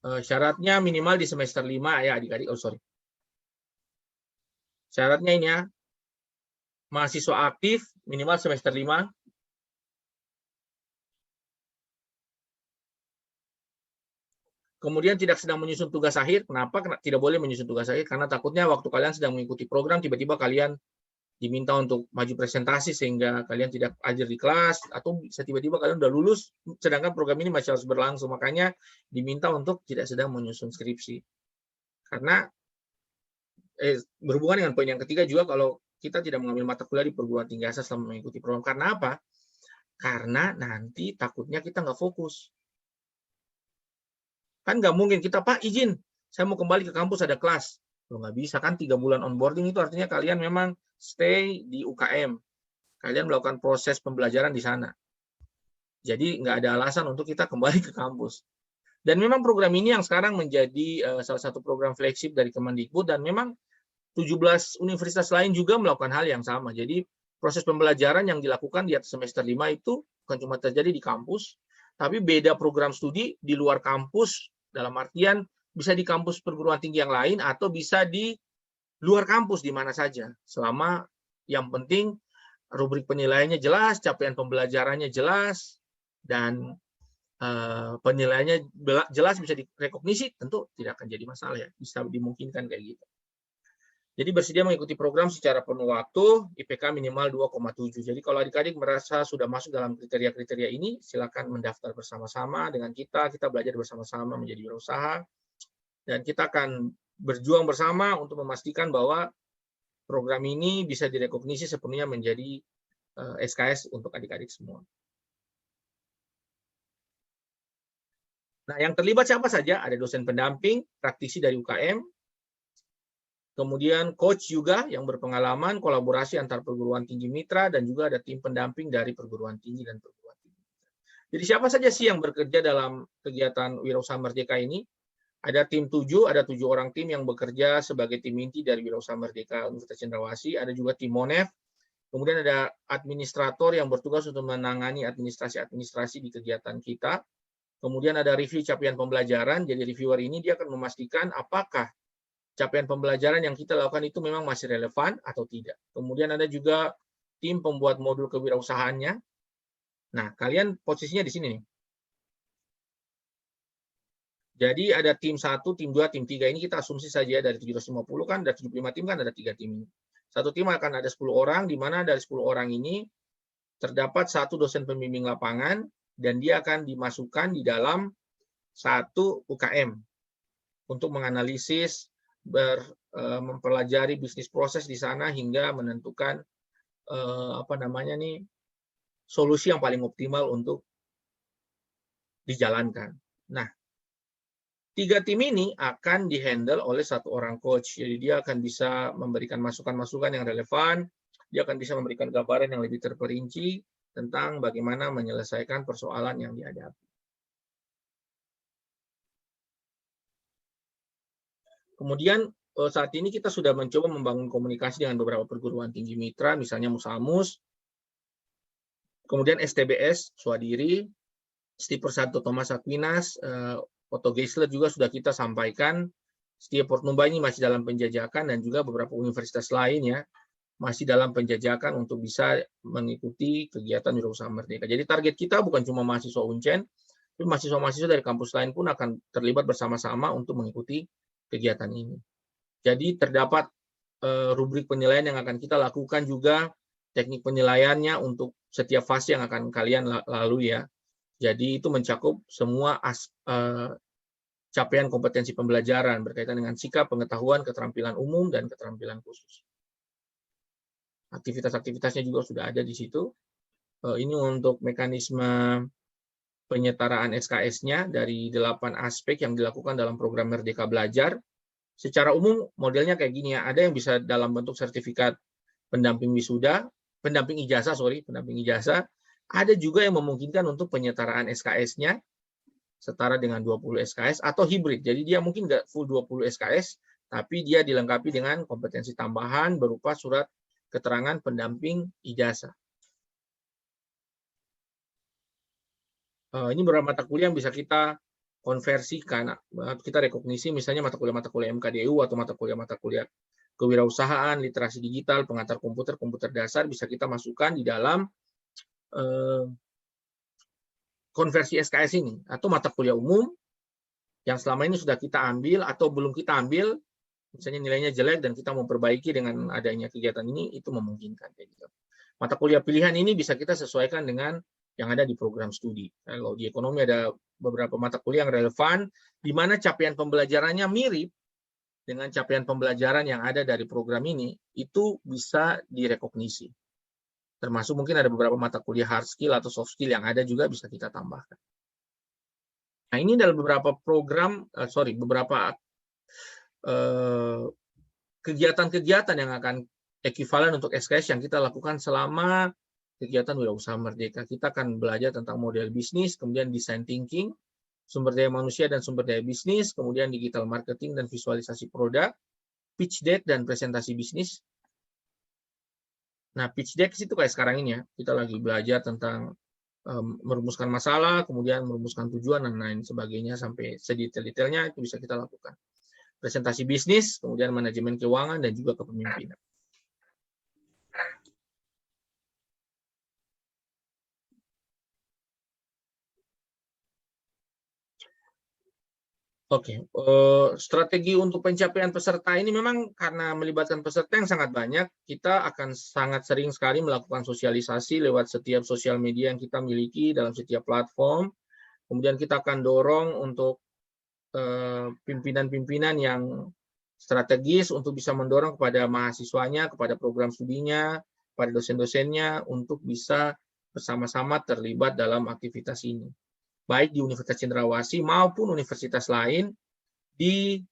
Speaker 5: Syaratnya minimal di semester 5 ya adik-adik. Oh, sorry. Syaratnya ini ya. Mahasiswa aktif minimal semester 5. Kemudian tidak sedang menyusun tugas akhir. Kenapa tidak boleh menyusun tugas akhir? Karena takutnya waktu kalian sedang mengikuti program, tiba-tiba kalian diminta untuk maju presentasi sehingga kalian tidak hadir di kelas, atau bisa tiba-tiba kalian udah lulus, sedangkan program ini masih harus berlangsung. Makanya diminta untuk tidak sedang menyusun skripsi. Karena berhubungan dengan poin yang ketiga juga, kalau kita tidak mengambil mata kuliah di perguruan tinggi atas selama mengikuti program. Karena apa? Karena nanti takutnya kita nggak fokus. Kan nggak mungkin kita, Pak izin, saya mau kembali ke kampus ada kelas. Loh, nggak bisa kan, 3 bulan onboarding itu artinya kalian memang stay di UKM. Kalian melakukan proses pembelajaran di sana. Jadi nggak ada alasan untuk kita kembali ke kampus. Dan memang program ini yang sekarang menjadi salah satu program flagship dari Kemendikbud, dan memang 17 universitas lain juga melakukan hal yang sama. Jadi proses pembelajaran yang dilakukan di atas semester 5 itu bukan cuma terjadi di kampus, tapi beda program studi di luar kampus, dalam artian bisa di kampus perguruan tinggi yang lain atau bisa di luar kampus di mana saja. Selama yang penting rubrik penilaiannya jelas, capaian pembelajarannya jelas, dan penilaiannya jelas bisa direkognisi, tentu tidak akan jadi masalah ya, bisa dimungkinkan kayak gitu. Jadi bersedia mengikuti program secara penuh waktu, IPK minimal 2,7. Jadi kalau adik-adik merasa sudah masuk dalam kriteria-kriteria ini, silakan mendaftar bersama-sama dengan kita belajar bersama-sama menjadi wirausaha, dan kita akan berjuang bersama untuk memastikan bahwa program ini bisa direkognisi sepenuhnya menjadi SKS untuk adik-adik semua. Nah, yang terlibat siapa saja? Ada dosen pendamping, praktisi dari UKM, kemudian coach juga yang berpengalaman, kolaborasi antar perguruan tinggi mitra, dan juga ada tim pendamping dari perguruan tinggi dan perguruan tinggi. Jadi siapa saja sih yang bekerja dalam kegiatan Wirausaha Merdeka ini? Ada tim 7, ada 7 orang tim yang bekerja sebagai tim inti dari Wirausaha Merdeka Universitas Cendrawasih, ada juga tim MONEF, kemudian ada administrator yang bertugas untuk menangani administrasi-administrasi di kegiatan kita, kemudian ada review capaian pembelajaran, jadi reviewer ini dia akan memastikan apakah capaian pembelajaran yang kita lakukan itu memang masih relevan atau tidak. Kemudian ada juga tim pembuat modul kewirausahaannya. Nah, kalian posisinya di sini nih. Jadi ada tim 1, tim 2, tim 3. Ini kita asumsi saja dari 750 kan, ada 75 tim kan, ada 3 tim ini. Satu tim akan ada 10 orang, di mana dari 10 orang ini terdapat 1 dosen pembimbing lapangan, dan dia akan dimasukkan di dalam 1 UKM untuk menganalisis, mempelajari bisnis proses di sana hingga menentukan solusi yang paling optimal untuk dijalankan. Nah, 3 tim ini akan dihandle oleh 1 orang coach. Jadi dia akan bisa memberikan masukan-masukan yang relevan, dia akan bisa memberikan gambaran yang lebih terperinci tentang bagaimana menyelesaikan persoalan yang dihadapi. Kemudian saat ini kita sudah mencoba membangun komunikasi dengan beberapa perguruan tinggi mitra, misalnya Musamus, kemudian STBS, Swadiri, Stiper 1 Thomas Aquinas, Otto Geisler juga sudah kita sampaikan, Setia Portumba ini masih dalam penjajakan, dan juga beberapa universitas lain ya masih dalam penjajakan untuk bisa mengikuti kegiatan Wirausaha Merdeka. Jadi target kita bukan cuma mahasiswa Uncen, tapi mahasiswa-mahasiswa dari kampus lain pun akan terlibat bersama-sama untuk mengikuti kegiatan ini. Jadi terdapat rubrik penilaian yang akan kita lakukan juga, teknik penilaiannya untuk setiap fase yang akan kalian lalui ya. Jadi itu mencakup semua capaian kompetensi pembelajaran berkaitan dengan sikap, pengetahuan, keterampilan umum, dan keterampilan khusus. Aktivitas-aktivitasnya juga sudah ada di situ. Ini untuk mekanisme penyetaraan SKS-nya dari 8 aspek yang dilakukan dalam program Merdeka Belajar. Secara umum modelnya kayak gini ya, ada yang bisa dalam bentuk sertifikat pendamping wisuda, pendamping ijazah, ada juga yang memungkinkan untuk penyetaraan SKS-nya setara dengan 20 SKS atau hibrid. Jadi dia mungkin nggak full 20 SKS, tapi dia dilengkapi dengan kompetensi tambahan berupa surat keterangan pendamping ijazah. Ini beberapa mata kuliah yang bisa kita konversikan, kita rekognisi misalnya mata kuliah MKDU atau mata kuliah kewirausahaan, literasi digital, pengantar komputer, komputer dasar, bisa kita masukkan di dalam konversi SKS ini, atau mata kuliah umum yang selama ini sudah kita ambil atau belum kita ambil, misalnya nilainya jelek dan kita memperbaiki dengan adanya kegiatan ini, itu memungkinkan. Mata kuliah pilihan ini bisa kita sesuaikan dengan yang ada di program studi. Kalau di ekonomi ada beberapa mata kuliah yang relevan, di mana capaian pembelajarannya mirip dengan capaian pembelajaran yang ada dari program ini, itu bisa direkognisi. Termasuk mungkin ada beberapa mata kuliah hard skill atau soft skill yang ada juga bisa kita tambahkan. Nah, ini adalah beberapa program, beberapa kegiatan-kegiatan yang akan ekuivalen untuk SKS yang kita lakukan selama kegiatan Wirausaha Merdeka. Kita akan belajar tentang model bisnis, kemudian design thinking, sumber daya manusia dan sumber daya bisnis, kemudian digital marketing dan visualisasi produk, pitch deck dan presentasi bisnis. Nah, pitch deck itu kayak sekarang ini ya, kita lagi belajar tentang merumuskan masalah, kemudian merumuskan tujuan, dan lain sebagainya, sampai sedetail-detailnya itu bisa kita lakukan. Presentasi bisnis, kemudian manajemen keuangan, dan juga kepemimpinan. Oke, strategi untuk pencapaian peserta ini memang karena melibatkan peserta yang sangat banyak, kita akan sangat sering sekali melakukan sosialisasi lewat setiap sosial media yang kita miliki dalam setiap platform. Kemudian kita akan dorong untuk pimpinan-pimpinan yang strategis untuk bisa mendorong kepada mahasiswanya, kepada program studinya, pada dosen-dosennya untuk bisa bersama-sama terlibat dalam aktivitas ini. Baik di Universitas Cendrawasih maupun universitas lain di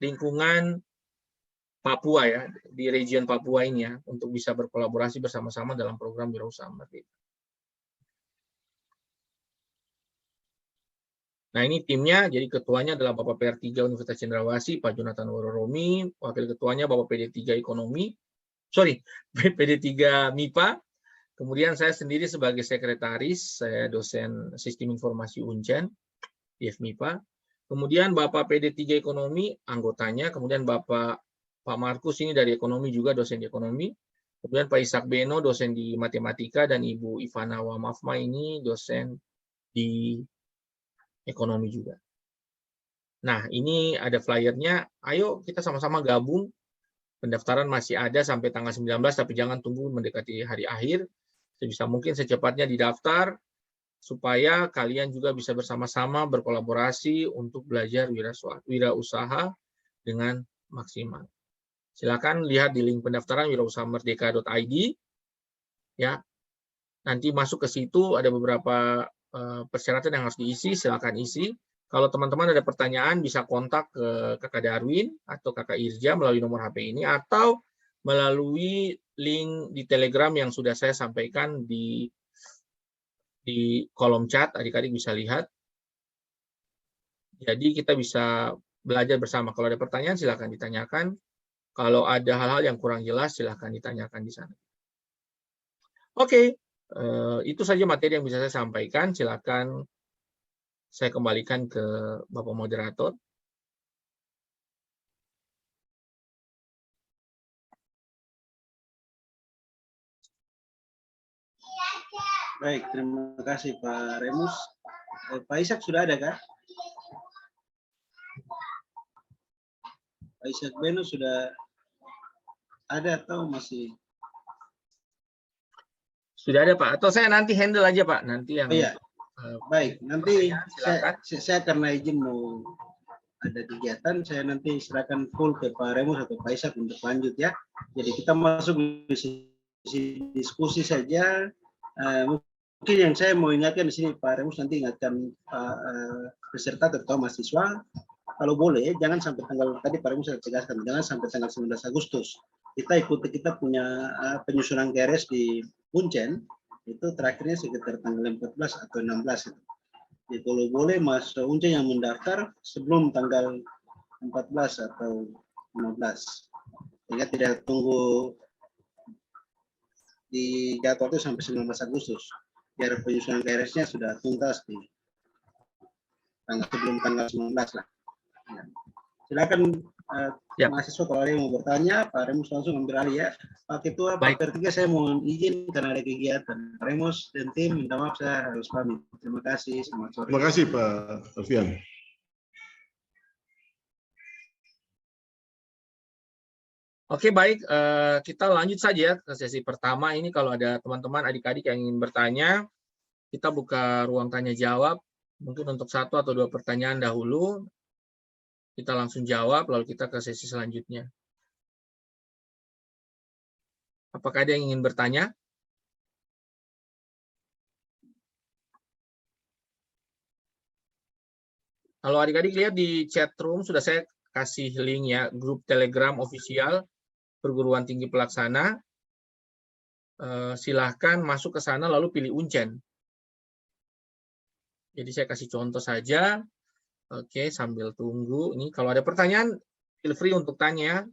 Speaker 5: lingkungan Papua ya, di region Papua ini ya, untuk bisa berkolaborasi bersama-sama dalam program Wirausaha Merdeka. Nah, ini timnya, jadi ketuanya adalah Bapak PR3 Universitas Cendrawasih, Pak Jonathan Wororomi, wakil ketuanya Bapak PD3 Ekonomi, PD3 MIPA, kemudian saya sendiri sebagai sekretaris, saya dosen Sistem Informasi Uncen, di FMIPA, kemudian Bapak PD3 Ekonomi, anggotanya, kemudian Pak Markus ini dari Ekonomi juga, dosen di Ekonomi, kemudian Pak Ishak Beno, dosen di Matematika, dan Ibu Ivana Wamafma ini dosen di Ekonomi juga. Nah, ini ada flyernya. Ayo kita sama-sama gabung. Pendaftaran masih ada sampai tanggal 19, tapi jangan tunggu mendekati hari akhir. Sebisa mungkin secepatnya didaftar, supaya kalian juga bisa bersama-sama berkolaborasi untuk belajar wirausaha dengan maksimal. Silakan lihat di link pendaftaran wirausahamerdeka.id. Ya, nanti masuk ke situ ada beberapa persyaratan yang harus diisi, silakan isi. Kalau teman-teman ada pertanyaan bisa kontak ke Kakak Darwin atau Kakak Irja melalui nomor HP ini atau melalui link di Telegram yang sudah saya sampaikan di kolom chat, adik-adik bisa lihat. Jadi kita bisa belajar bersama. Kalau ada pertanyaan silakan ditanyakan. Kalau ada hal-hal yang kurang jelas silakan ditanyakan di sana. Oke. Itu saja materi yang bisa saya sampaikan. Silakan saya kembalikan ke Bapak Moderator.
Speaker 3: Baik, terima kasih Pak Remus. Pak Ishak sudah ada kah? Pak Ishak Beno sudah ada atau masih?
Speaker 5: Sudah ada Pak, atau saya nanti handle aja Pak, nanti yang
Speaker 3: iya. Baik, nanti saya karena izin mau ada kegiatan, saya nanti serahkan full ke Pak Remus atau Pak Ishak untuk lanjut ya. Jadi kita masuk di diskusi saja. Mungkin yang saya mau ingatkan di sini Pak Remus nanti ingatkan peserta atau mahasiswa, kalau boleh jangan sampai tanggal tadi Pak Remus saya tegaskan, jangan sampai tanggal 19 Agustus. Kita punya penyusunan KRS di Uncen itu terakhirnya sekitar tanggal 14 atau 16 itu. Jadi kalau boleh Mas Uncen yang mendaftar sebelum tanggal 14 atau 15. Sehingga tidak tunggu di jadwal itu sampai 19 Agustus. Biar penyusunan KRS-nya sudah tuntas di sebelum tanggal 19 lah. Ya. Silakan mahasiswa kalau ada yang mau bertanya, Pak Remus langsung ambil alih ya. Pak Ketua, Pak PR3 saya mohon izin karena ada kegiatan. Pak Remus dan tim, minta maaf saya harus pamit. Terima kasih, selamat sore.
Speaker 4: Terima kasih Pak Alfian.
Speaker 5: Oke, baik. Kita lanjut saja ke sesi pertama. Ini kalau ada teman-teman adik-adik yang ingin bertanya, kita buka ruang tanya jawab. Mungkin untuk 1 atau 2 pertanyaan dahulu. Kita langsung jawab, lalu kita ke sesi selanjutnya. Apakah ada yang ingin bertanya? Kalau adik-adik lihat di chat room, sudah saya kasih link ya, grup Telegram official Perguruan Tinggi Pelaksana. Silahkan masuk ke sana, lalu pilih Uncen. Jadi saya kasih contoh saja. Oke, sambil tunggu. Ini kalau ada pertanyaan, feel free untuk tanya.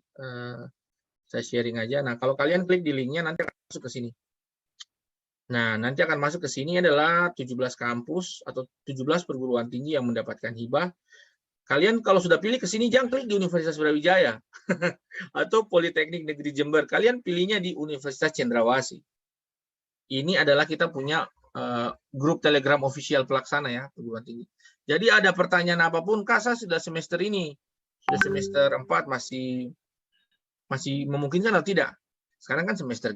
Speaker 5: Saya sharing aja. Nah, kalau kalian klik di linknya, nanti akan masuk ke sini. Nah, nanti akan masuk ke sini adalah 17 kampus atau 17 perguruan tinggi yang mendapatkan hibah. Kalian kalau sudah pilih ke sini, jangan klik di Universitas Brawijaya atau Politeknik Negeri Jember. Kalian pilihnya di Universitas Cendrawasih. Ini adalah kita punya grup Telegram official pelaksana ya perguruan tinggi. Jadi ada pertanyaan apapun, Kak, saya sudah semester ini, sudah semester 4 masih memungkinkan atau tidak? Sekarang kan semester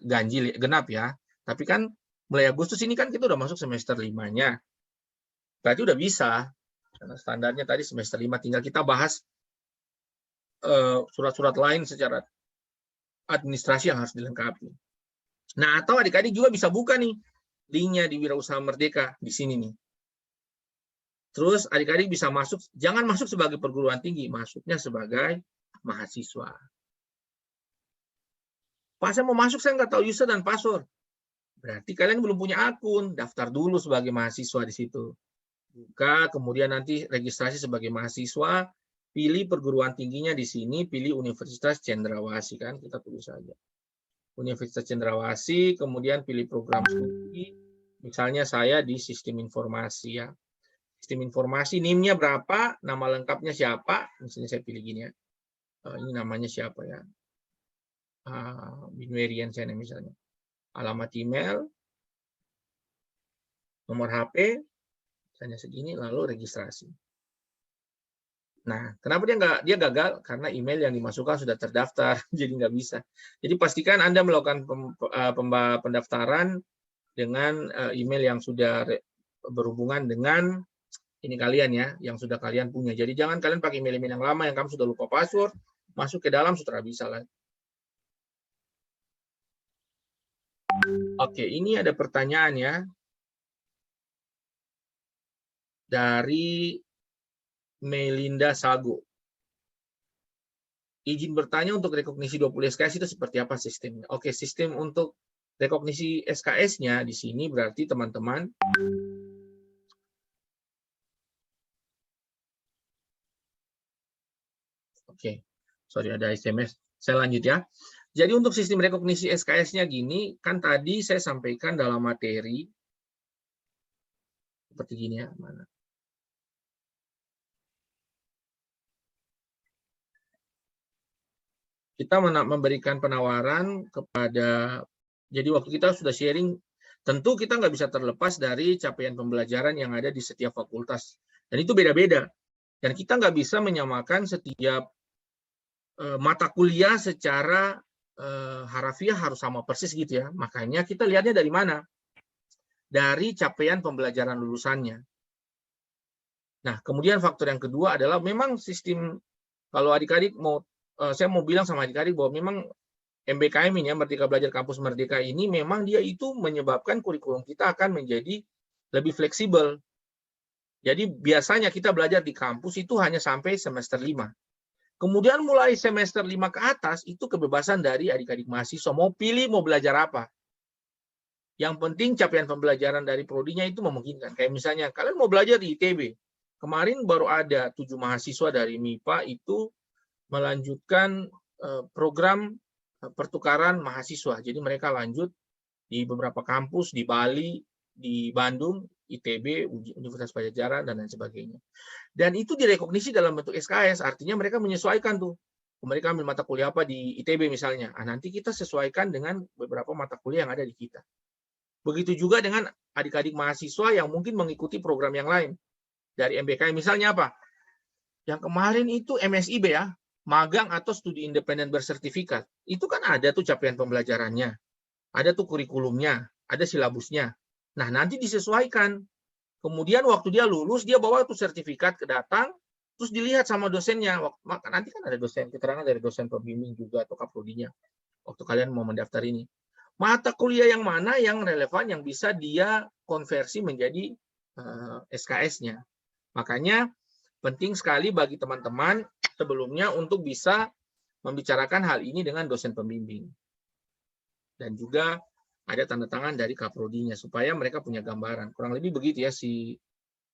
Speaker 5: ganjil genap ya. Tapi kan mulai Agustus ini kan kita udah masuk semester 5-nya. Berarti udah bisa. Karena standarnya tadi semester 5, tinggal kita bahas surat-surat lain secara administrasi yang harus dilengkapi. Nah, atau adik-adik juga bisa buka nih linknya di Wirausaha Merdeka di sini nih. Terus adik-adik bisa masuk, jangan masuk sebagai perguruan tinggi, masuknya sebagai mahasiswa. Pak, saya mau masuk, saya nggak tahu user dan password. Berarti kalian belum punya akun, daftar dulu sebagai mahasiswa di situ. Buka, kemudian nanti registrasi sebagai mahasiswa, pilih perguruan tingginya di sini, pilih Universitas Cendrawasih, kan kita tulis saja. Universitas Cendrawasih, kemudian pilih program studi, misalnya saya di sistem informasi ya. Sistem informasi, NIM-nya berapa, nama lengkapnya siapa, misalnya saya pilih gini ya. Ini namanya siapa ya? Binwerian saya misalnya. Alamat email, nomor HP, misalnya segini, lalu registrasi. Nah, kenapa dia gagal? Karena email yang dimasukkan sudah terdaftar, jadi nggak bisa. Jadi pastikan Anda melakukan pendaftaran dengan email yang sudah berhubungan dengan ini kalian ya, yang sudah kalian punya. Jadi jangan kalian pakai email-email yang lama yang kamu sudah lupa password, masuk ke dalam sudah bisa lah. Oke, ini ada pertanyaan ya dari Melinda Sago. Izin bertanya untuk rekognisi 20 SKS itu seperti apa sistemnya? Oke, sistem untuk rekognisi SKS-nya di sini berarti teman-teman Oke, sorry ada SMS. Saya lanjut ya. Jadi untuk sistem rekognisi SKS-nya gini, kan tadi saya sampaikan dalam materi seperti gini ya, mana? Kita memberikan penawaran kepada, jadi waktu kita sudah sharing, tentu kita nggak bisa terlepas dari capaian pembelajaran yang ada di setiap fakultas. Dan itu beda-beda. Dan kita nggak bisa menyamakan setiap mata kuliah secara harafiah harus sama persis gitu ya. Makanya kita lihatnya dari mana? Dari capaian pembelajaran lulusannya. Nah, kemudian faktor yang kedua adalah memang sistem, kalau adik-adik saya mau bilang sama adik-adik bahwa memang MBKM ini ya, Merdeka Belajar Kampus Merdeka ini memang dia itu menyebabkan kurikulum kita akan menjadi lebih fleksibel. Jadi biasanya kita belajar di kampus itu hanya sampai semester 5. Kemudian mulai semester 5 ke atas, itu kebebasan dari adik-adik mahasiswa. Mau pilih, mau belajar apa. Yang penting capaian pembelajaran dari prodinya itu memungkinkan. Kayak misalnya, kalian mau belajar di ITB. Kemarin baru ada 7 mahasiswa dari MIPA itu melanjutkan program pertukaran mahasiswa. Jadi mereka lanjut di beberapa kampus, di Bali, di Bandung, ITB, Universitas Pajajaran, dan lain sebagainya. Dan itu direkognisi dalam bentuk SKS, artinya mereka menyesuaikan tuh. Mereka ambil mata kuliah apa di ITB misalnya. Nanti kita sesuaikan dengan beberapa mata kuliah yang ada di kita. Begitu juga dengan adik-adik mahasiswa yang mungkin mengikuti program yang lain. Dari MBKM misalnya apa? Yang kemarin itu MSIB ya, magang atau studi independen bersertifikat. Itu kan ada tuh capaian pembelajarannya. Ada tuh kurikulumnya, ada silabusnya. Nah, nanti disesuaikan. Kemudian waktu dia lulus, dia bawa tuh sertifikat kedatang, terus dilihat sama dosennya. Maka nanti kan ada dosen, keterangan dari dosen pembimbing juga atau kaprodinya. Waktu kalian mau mendaftar ini. Mata kuliah yang mana yang relevan, yang bisa dia konversi menjadi SKS-nya. Makanya penting sekali bagi teman-teman sebelumnya untuk bisa membicarakan hal ini dengan dosen pembimbing. Dan juga ada tanda tangan dari kaprodinya supaya mereka punya gambaran. Kurang lebih begitu ya si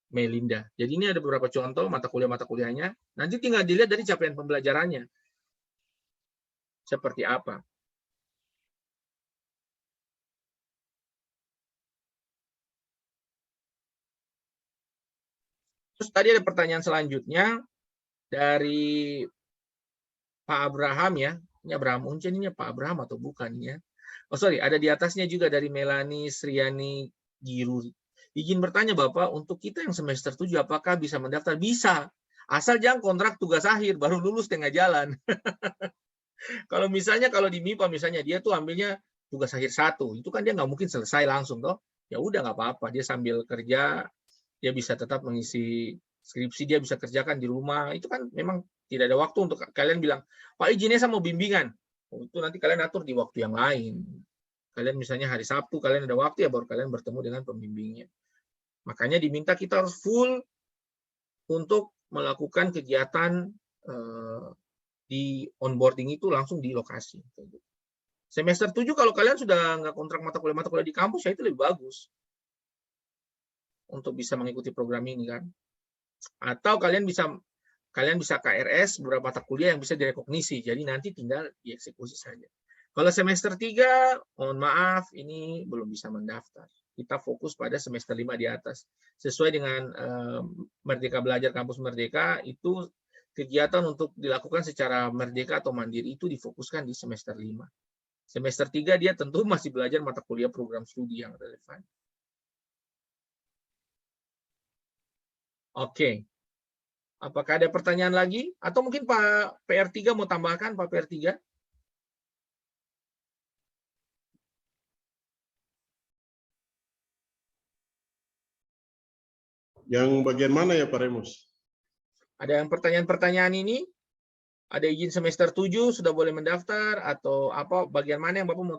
Speaker 5: Melinda. Jadi ini ada beberapa contoh mata kuliahnya. Nanti tinggal dilihat dari capaian pembelajarannya. Seperti apa. Terus tadi ada pertanyaan selanjutnya dari Pak Abraham ya. Ini Abraham Uncen, ini Pak Abraham atau bukan ya? Oh sorry, ada di atasnya juga dari Melani Sriani Giru. Izin bertanya Bapak, untuk kita yang semester 7 apakah bisa mendaftar? Bisa. Asal jangan kontrak tugas akhir, baru lulus tengah jalan. Kalau misalnya kalau di MIPA misalnya dia tuh ambilnya tugas akhir 1, itu kan dia nggak mungkin selesai langsung toh. Ya udah nggak apa-apa, dia sambil kerja, dia bisa tetap mengisi skripsi, dia bisa kerjakan di rumah. Itu kan memang tidak ada waktu untuk kalian bilang, Pak izinnya saya mau bimbingan. Oh, itu nanti kalian atur di waktu yang lain. Kalian misalnya hari Sabtu, kalian ada waktu ya baru kalian bertemu dengan pembimbingnya. Makanya diminta kita harus full untuk melakukan kegiatan di onboarding itu langsung di lokasi. Semester 7 kalau kalian sudah nggak kontrak mata kuliah di kampus, ya itu lebih bagus untuk bisa mengikuti program ini kan. Atau kalian bisa KRS beberapa mata kuliah yang bisa direkognisi, jadi nanti tinggal dieksekusi saja. Kalau semester 3, mohon maaf, ini belum bisa mendaftar. Kita fokus pada semester 5 di atas. Sesuai dengan Merdeka Belajar Kampus Merdeka, itu kegiatan untuk dilakukan secara merdeka atau mandiri itu difokuskan di semester 5. Semester 3 dia tentu masih belajar mata kuliah program studi yang relevan. Oke. Apakah ada pertanyaan lagi? Atau mungkin Pak PR3 mau tambahkan, Pak PR3?
Speaker 4: Yang bagian mana ya Pak Remus?
Speaker 5: Ada yang pertanyaan-pertanyaan ini? Ada izin semester 7 sudah boleh mendaftar atau apa bagian mana yang Bapak mau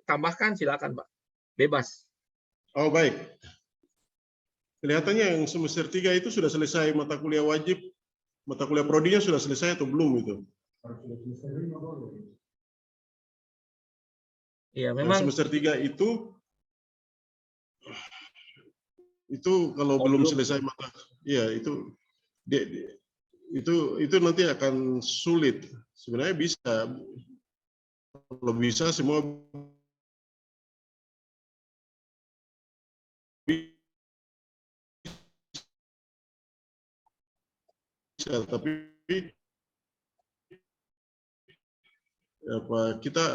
Speaker 5: tambahkan silakan Pak. Bebas.
Speaker 4: Oh baik. Kelihatannya yang semester 3 itu sudah selesai mata kuliah wajib, mata kuliah prodinya sudah selesai atau belum itu?
Speaker 5: Iya, memang
Speaker 4: semester 3 itu kalau belum selesai mata, ya itu nanti akan sulit. Sebenarnya bisa, kalau bisa semua bisa, tapi kita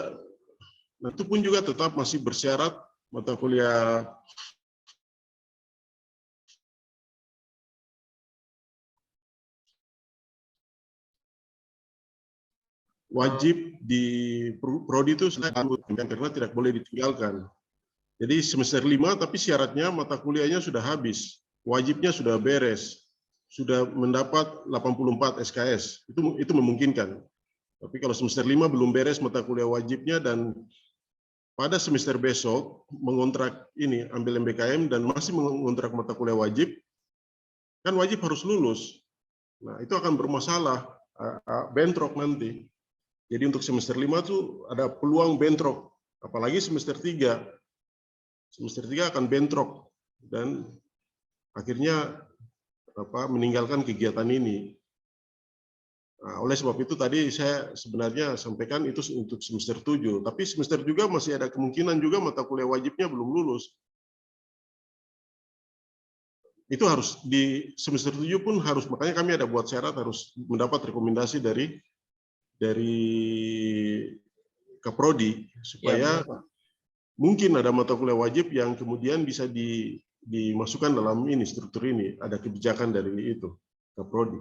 Speaker 4: itu pun juga tetap masih bersyarat mata kuliah wajib di prodi itu karena tidak boleh ditinggalkan. Jadi semester 5 tapi syaratnya mata kuliahnya sudah habis, wajibnya sudah beres, sudah mendapat 84 SKS. Itu memungkinkan. Tapi kalau semester 5 belum beres mata kuliah wajibnya dan pada semester besok mengontrak ini ambil MBKM dan masih mengontrak mata kuliah wajib, kan wajib harus lulus. Nah, itu akan bermasalah, bentrok nanti. Jadi untuk semester 5 itu ada peluang bentrok, apalagi semester 3. Semester 3 akan bentrok dan akhirnya meninggalkan kegiatan ini. Nah, oleh sebab itu tadi saya sebenarnya sampaikan itu untuk semester 7, tapi semester juga masih ada kemungkinan juga mata kuliah wajibnya belum lulus. Itu harus di semester 7 pun harus, makanya kami ada buat syarat harus mendapat rekomendasi dari Kaprodi supaya mungkin ada mata kuliah wajib yang kemudian bisa dimasukkan dalam ini struktur ini, ada kebijakan dari itu Kaprodi.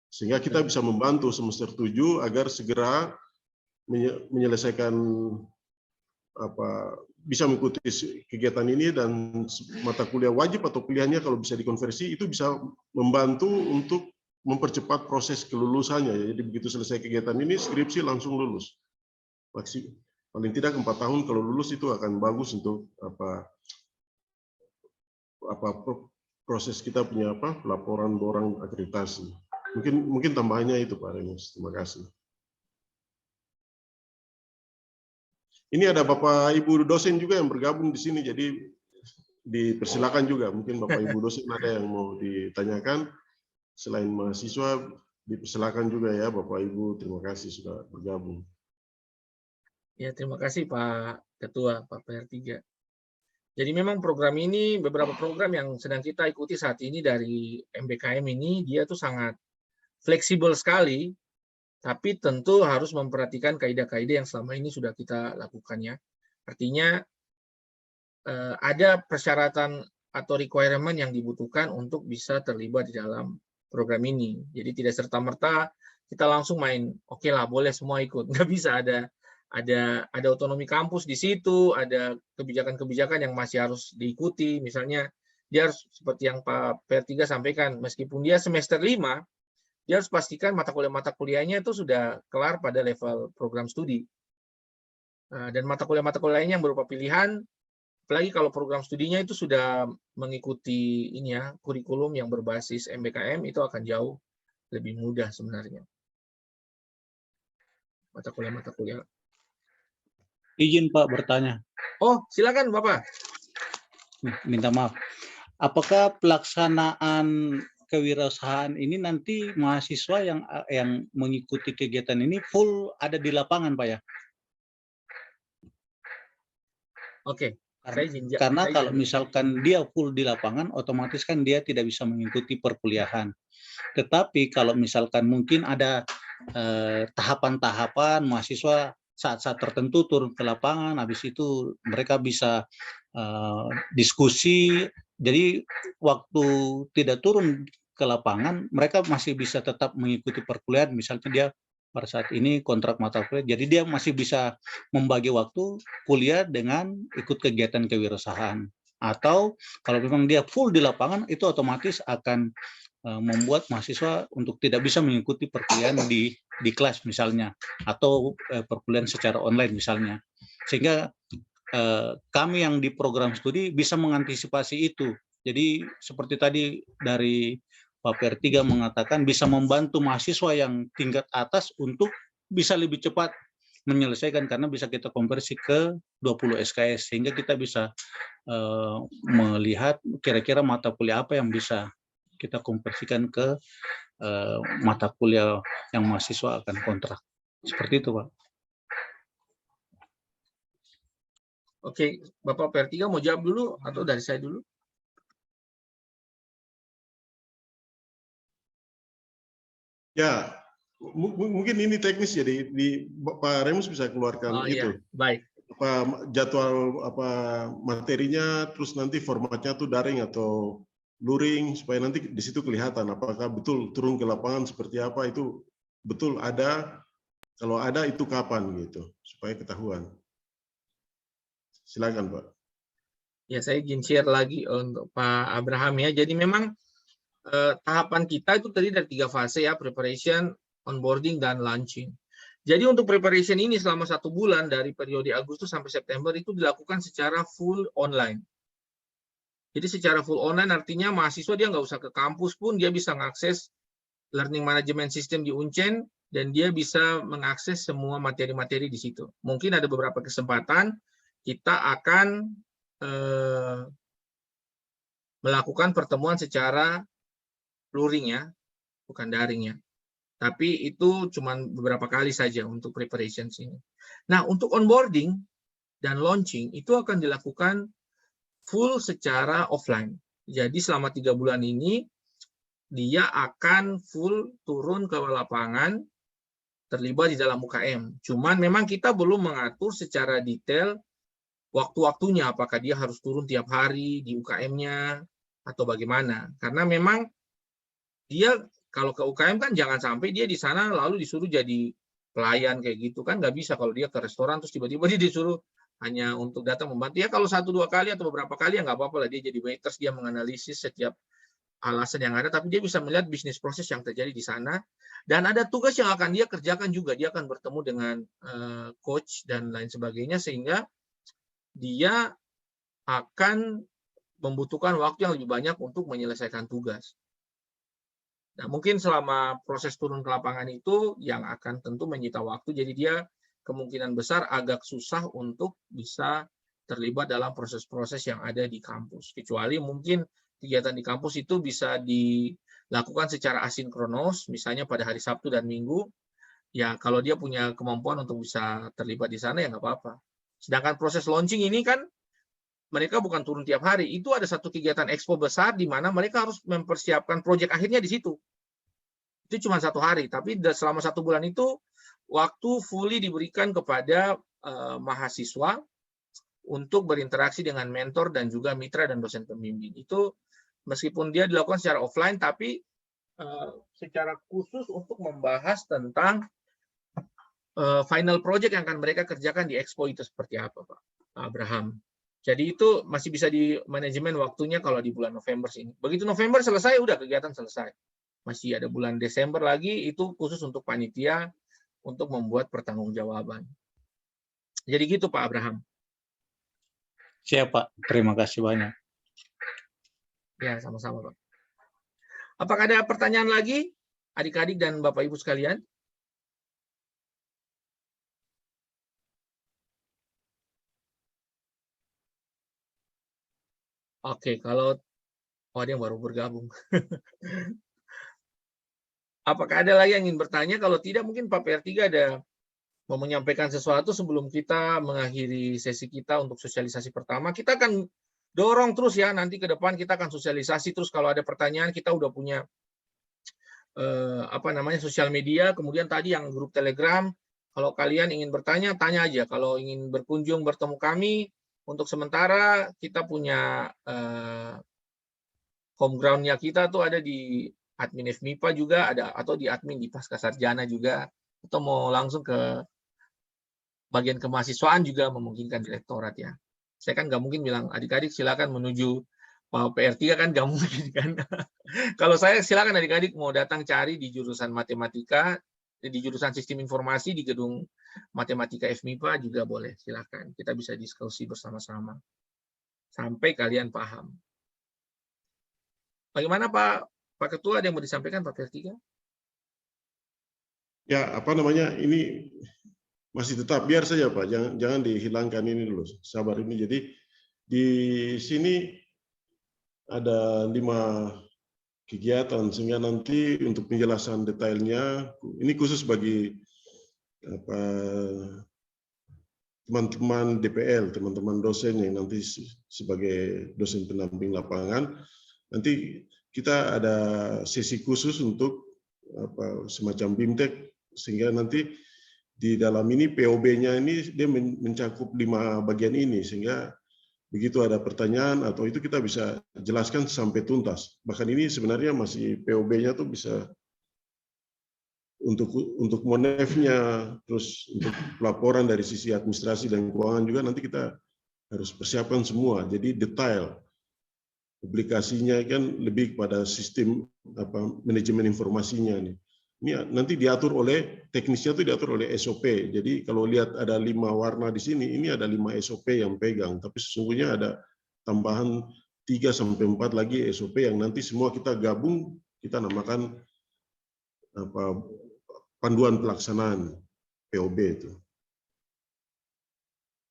Speaker 4: Sehingga kita bisa membantu semester 7 agar segera menyelesaikan bisa mengikuti kegiatan ini dan mata kuliah wajib atau kuliahnya kalau bisa dikonversi itu bisa membantu untuk mempercepat proses kelulusannya. Jadi begitu selesai kegiatan ini skripsi langsung lulus. Paling tidak 4 tahun kalau lulus itu akan bagus untuk proses kita punya laporan borang akreditasi. Mungkin tambahannya itu Pak Remus. Terima kasih. Ini ada Bapak Ibu dosen juga yang bergabung di sini, jadi dipersilakan juga. Mungkin Bapak Ibu dosen ada yang mau ditanyakan. Selain mahasiswa, dipersilakan juga ya Bapak Ibu. Terima kasih sudah bergabung.
Speaker 5: Ya, terima kasih Pak Ketua, Pak PR3. Jadi memang program ini, beberapa program yang sedang kita ikuti saat ini dari MBKM ini, dia tuh sangat fleksibel sekali, tapi tentu harus memperhatikan kaidah-kaidah yang selama ini sudah kita lakukan ya. Artinya ada persyaratan atau requirement yang dibutuhkan untuk bisa terlibat di dalam program ini. Jadi tidak serta-merta kita langsung main, oke lah boleh semua ikut. Nggak bisa, ada otonomi kampus di situ, ada kebijakan-kebijakan yang masih harus diikuti. Misalnya dia harus seperti yang Pak Per3 sampaikan, meskipun dia semester 5, dia harus pastikan mata kuliahnya itu sudah kelar pada level program studi. Dan mata kuliah lainnya yang berupa pilihan, apalagi kalau program studinya itu sudah mengikuti ini ya, kurikulum yang berbasis MBKM, itu akan jauh lebih mudah sebenarnya. Mata kuliah.
Speaker 6: Izin Pak bertanya.
Speaker 5: Oh, silakan Bapak.
Speaker 6: Minta maaf. Apakah pelaksanaan kewirausahaan ini nanti mahasiswa yang mengikuti kegiatan ini full ada di lapangan, Pak ya?
Speaker 5: Oke.
Speaker 6: Karena kalau misalkan dia full di lapangan, otomatis kan dia tidak bisa mengikuti perkuliahan. Tetapi kalau misalkan mungkin ada tahapan-tahapan mahasiswa saat-saat tertentu turun ke lapangan, habis itu mereka bisa diskusi. Jadi waktu tidak turun ke lapangan, mereka masih bisa tetap mengikuti perkuliahan. Misalnya dia pada saat ini kontrak mata kuliah, jadi dia masih bisa membagi waktu kuliah dengan ikut kegiatan kewirausahaan. Atau kalau memang dia full di lapangan, itu otomatis akan membuat mahasiswa untuk tidak bisa mengikuti perkuliahan di kelas misalnya, atau perkuliahan secara online misalnya. Sehingga kami yang di program studi bisa mengantisipasi itu. Jadi seperti tadi dari Pak Per3 mengatakan bisa membantu mahasiswa yang tingkat atas untuk bisa lebih cepat menyelesaikan, karena bisa kita konversi ke 20 SKS, sehingga kita bisa melihat kira-kira mata kuliah apa yang bisa kita konversikan ke mata kuliah yang mahasiswa akan kontrak. Seperti itu, Pak.
Speaker 5: Oke, Bapak Per3 mau jawab dulu atau dari saya dulu?
Speaker 4: Ya, mungkin ini teknis, jadi Pak Remus bisa keluarkan itu.
Speaker 5: Iya, baik.
Speaker 4: Jadwal materinya, terus nanti formatnya tuh daring atau luring, supaya nanti di situ kelihatan apakah betul turun ke lapangan seperti apa, itu betul ada, kalau ada itu kapan gitu, supaya ketahuan. Silakan Pak.
Speaker 5: Ya, saya izin share lagi untuk Pak Abraham ya. Jadi memang tahapan kita itu tadi dari 3 fase ya, preparation, onboarding, dan launching. Jadi untuk preparation ini selama 1 bulan dari periode Agustus sampai September itu dilakukan secara full online. Jadi secara full online artinya mahasiswa dia nggak usah ke kampus pun, dia bisa mengakses learning management system di Uncen, dan dia bisa mengakses semua materi-materi di situ. Mungkin ada beberapa kesempatan kita akan melakukan pertemuan secara luring ya, bukan daring ya. Tapi itu cuma beberapa kali saja untuk preparation ini. Nah, untuk onboarding dan launching itu akan dilakukan full secara offline. Jadi selama 3 bulan ini dia akan full turun ke lapangan, terlibat di dalam UKM. Cuman memang kita belum mengatur secara detail waktu-waktunya, apakah dia harus turun tiap hari di UKM-nya atau bagaimana. Karena memang dia kalau ke UKM kan jangan sampai dia di sana lalu disuruh jadi pelayan kayak gitu kan, nggak bisa. Kalau dia ke restoran terus tiba-tiba dia disuruh hanya untuk datang membantu, ya kalau 1-2 kali atau beberapa kali ya nggak apa-apa lah, dia jadi waiters, dia menganalisis setiap alasan yang ada, tapi dia bisa melihat bisnis proses yang terjadi di sana, dan ada tugas yang akan dia kerjakan juga. Dia akan bertemu dengan coach dan lain sebagainya, sehingga dia akan membutuhkan waktu yang lebih banyak untuk menyelesaikan tugas. Nah, mungkin selama proses turun ke lapangan itu yang akan tentu menyita waktu, jadi dia kemungkinan besar agak susah untuk bisa terlibat dalam proses-proses yang ada di kampus. Kecuali mungkin kegiatan di kampus itu bisa dilakukan secara asinkronos, misalnya pada hari Sabtu dan Minggu. Ya, kalau dia punya kemampuan untuk bisa terlibat di sana, ya nggak apa-apa. Sedangkan proses launching ini kan, mereka bukan turun tiap hari. Itu ada satu kegiatan expo besar di mana mereka harus mempersiapkan proyek akhirnya di situ. Itu cuma 1 hari, tapi selama 1 bulan itu waktu fully diberikan kepada mahasiswa untuk berinteraksi dengan mentor dan juga mitra dan dosen pembimbing. Itu meskipun dia dilakukan secara offline, tapi secara khusus untuk membahas tentang final project yang akan mereka kerjakan di Expo itu seperti apa, Pak Abraham. Jadi itu masih bisa di manajemen waktunya kalau di bulan November sini. Begitu November selesai, udah kegiatan selesai. Masih ada bulan Desember lagi, itu khusus untuk panitia untuk membuat pertanggungjawaban. Jadi gitu Pak Abraham.
Speaker 6: Siap Pak, terima kasih banyak.
Speaker 5: Ya, sama-sama Pak. Apakah ada pertanyaan lagi, adik-adik dan Bapak Ibu sekalian? Oke, kalau ada yang baru bergabung. Apakah ada lagi yang ingin bertanya? Kalau tidak, mungkin Pak PR3 ada mau menyampaikan sesuatu sebelum kita mengakhiri sesi kita untuk sosialisasi pertama. Kita akan dorong terus ya, nanti ke depan kita akan sosialisasi terus. Kalau ada pertanyaan, kita udah punya sosial media, kemudian tadi yang grup Telegram. Kalau kalian ingin bertanya, tanya aja. Kalau ingin berkunjung bertemu kami, untuk sementara kita punya home ground-nya kita tuh ada di admin FMIPA juga, ada atau di admin di Pascasarjana juga, atau mau langsung ke bagian kemahasiswaan juga memungkinkan direktorat ya. Saya kan nggak mungkin bilang adik-adik silakan menuju PR3 kan nggak mungkin kan. Kalau saya silakan adik-adik mau datang cari di jurusan matematika, di jurusan sistem informasi di gedung matematika FMIPA juga boleh, silakan. Kita bisa diskusi bersama-sama sampai kalian paham. Bagaimana Pak Ketua, ada yang mau disampaikan Pak PR3?
Speaker 4: Ya, ini masih tetap biar saja Pak, jangan dihilangkan ini dulu, sabar ini. Jadi di sini ada 5 kegiatan, sehingga nanti untuk penjelasan detailnya, ini khusus bagi teman-teman DPL, teman-teman dosen yang nanti sebagai dosen pendamping lapangan, nanti kita ada sesi khusus untuk semacam BIMTEK, sehingga nanti di dalam ini POB-nya ini dia mencakup 5 bagian ini, sehingga begitu ada pertanyaan atau itu kita bisa jelaskan sampai tuntas. Bahkan ini sebenarnya masih POB-nya tuh bisa untuk monef-nya, terus untuk laporan dari sisi administrasi dan keuangan juga nanti kita harus persiapkan semua. Jadi detail. Publikasinya kan lebih pada sistem manajemen informasinya nih. Ini nanti diatur oleh teknisnya itu diatur oleh SOP. Jadi kalau lihat ada 5 warna di sini, ini ada 5 SOP yang pegang. Tapi sesungguhnya ada tambahan 3-4 lagi SOP yang nanti semua kita gabung, kita namakan panduan pelaksanaan POB itu.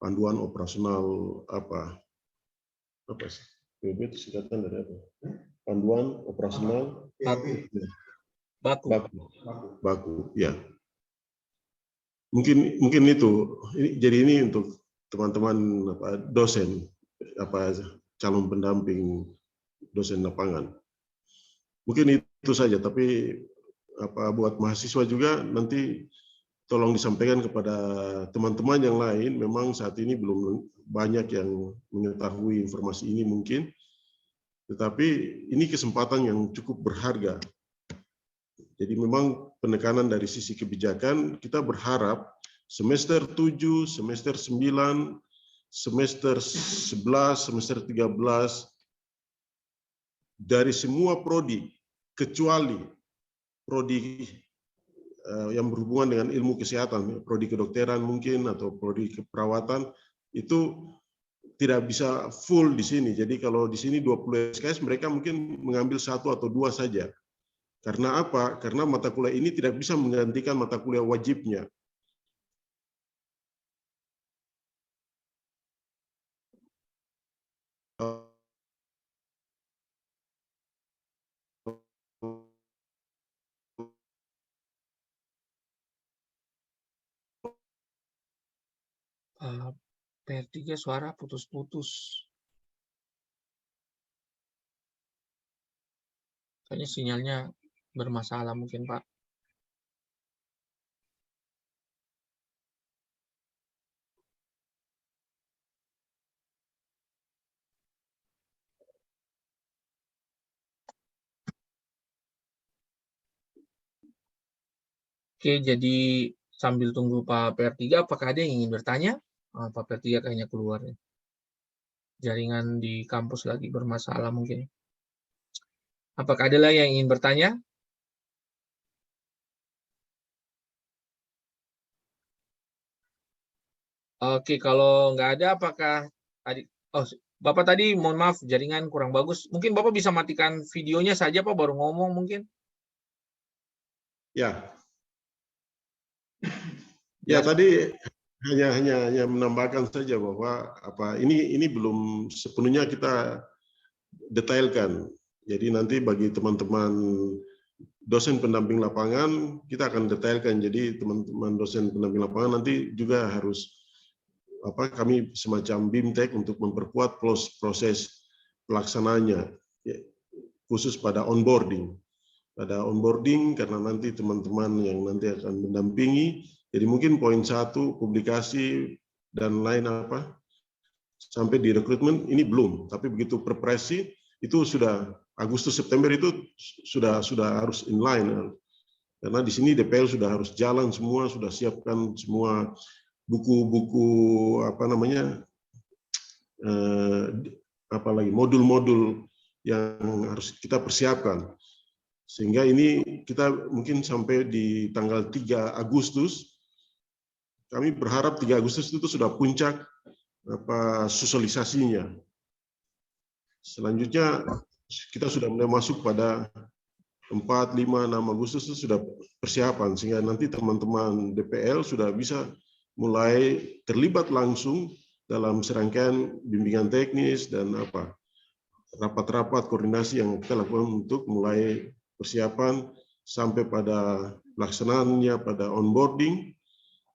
Speaker 4: Panduan operasional apa sih? POB itu singkatan dari apa? Panduan operasional baku, ya. Mungkin itu. Jadi ini untuk teman-teman dosen, calon pendamping dosen lapangan. Mungkin itu saja. Tapi buat mahasiswa juga nanti tolong disampaikan kepada teman-teman yang lain. Memang saat ini belum banyak yang mengetahui informasi ini mungkin, tetapi ini kesempatan yang cukup berharga. Jadi memang penekanan dari sisi kebijakan, kita berharap semester 7, semester 9, semester 11, semester 13, dari semua prodi, kecuali prodi yang berhubungan dengan ilmu kesehatan, prodi kedokteran mungkin, atau prodi keperawatan, itu tidak bisa full di sini. Jadi kalau di sini 20 SKS, mereka mungkin mengambil 1 atau 2 saja. Karena apa? Karena mata kuliah ini tidak bisa menggantikan mata kuliah wajibnya.
Speaker 5: PR3 suara putus-putus. Kayaknya sinyalnya bermasalah mungkin, Pak. Oke, jadi sambil tunggu Pak PR3, apakah ada yang ingin bertanya? Pak PR3 kayaknya keluar. Jaringan di kampus lagi bermasalah mungkin. Apakah ada lagi yang ingin bertanya? Oke, kalau nggak ada, apakah tadi? Oh, Bapak tadi, mohon maaf, jaringan kurang bagus. Mungkin Bapak bisa matikan videonya saja, Pak, baru ngomong mungkin.
Speaker 4: Ya. Ya, tadi hanya menambahkan saja bahwa ini belum sepenuhnya kita detailkan. Jadi nanti bagi teman-teman dosen pendamping lapangan kita akan detailkan. Jadi teman-teman dosen pendamping lapangan nanti juga harus kami semacam BIMTEK untuk memperkuat proses pelaksananya, khusus pada onboarding. Pada onboarding karena nanti teman-teman yang nanti akan mendampingi, jadi mungkin poin 1 publikasi dan lain sampai di rekrutmen ini belum, tapi begitu preparasi itu sudah Agustus September itu sudah harus inline, karena di sini DPL sudah harus jalan semua, sudah siapkan semua buku-buku apalagi modul-modul yang harus kita persiapkan. Sehingga ini kita mungkin sampai di tanggal 3 Agustus, kami berharap 3 Agustus itu sudah puncak sosialisasinya. Selanjutnya kita sudah mulai masuk pada 4, 5, 6 Agustus itu sudah persiapan, sehingga nanti teman-teman DPL sudah bisa mulai terlibat langsung dalam serangkaian bimbingan teknis dan rapat-rapat koordinasi yang kita lakukan untuk mulai persiapan sampai pada pelaksanaannya pada onboarding.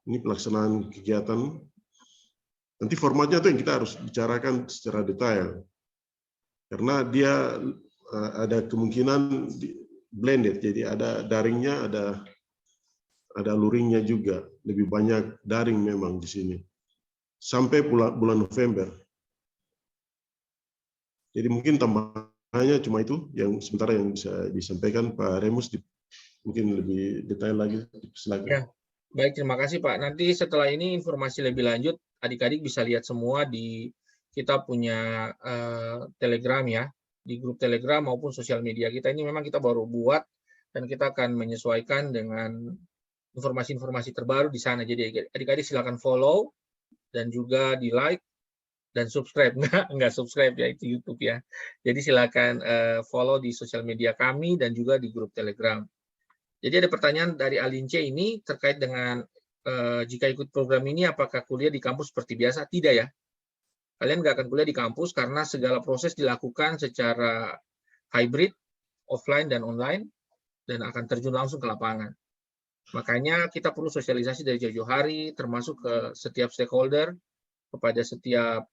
Speaker 4: Ini pelaksanaan kegiatan. Nanti formatnya itu yang kita harus bicarakan secara detail. Karena dia ada kemungkinan blended, jadi ada daringnya, ada luringnya juga. Lebih banyak daring memang di sini. Sampai bulan November. Jadi mungkin tambahannya cuma itu yang sementara yang bisa disampaikan Pak Remus, mungkin lebih detail lagi. Silakan.
Speaker 5: Ya, baik, terima kasih Pak. Nanti setelah ini informasi lebih lanjut, adik-adik bisa lihat semua di kita punya Telegram ya, di grup Telegram maupun sosial media kita. Ini memang kita baru buat dan kita akan menyesuaikan dengan informasi-informasi terbaru di sana. Jadi adik-adik silakan follow dan juga di like dan subscribe. Enggak subscribe ya, itu YouTube ya. Jadi silakan follow di sosial media kami dan juga di grup Telegram. Jadi ada pertanyaan dari Alince ini terkait dengan jika ikut program ini apakah kuliah di kampus seperti biasa? Tidak ya. Kalian nggak akan kuliah di kampus karena segala proses dilakukan secara hybrid, offline dan online, dan akan terjun langsung ke lapangan. Makanya kita perlu sosialisasi dari jauh-jauh hari, termasuk ke setiap stakeholder, kepada setiap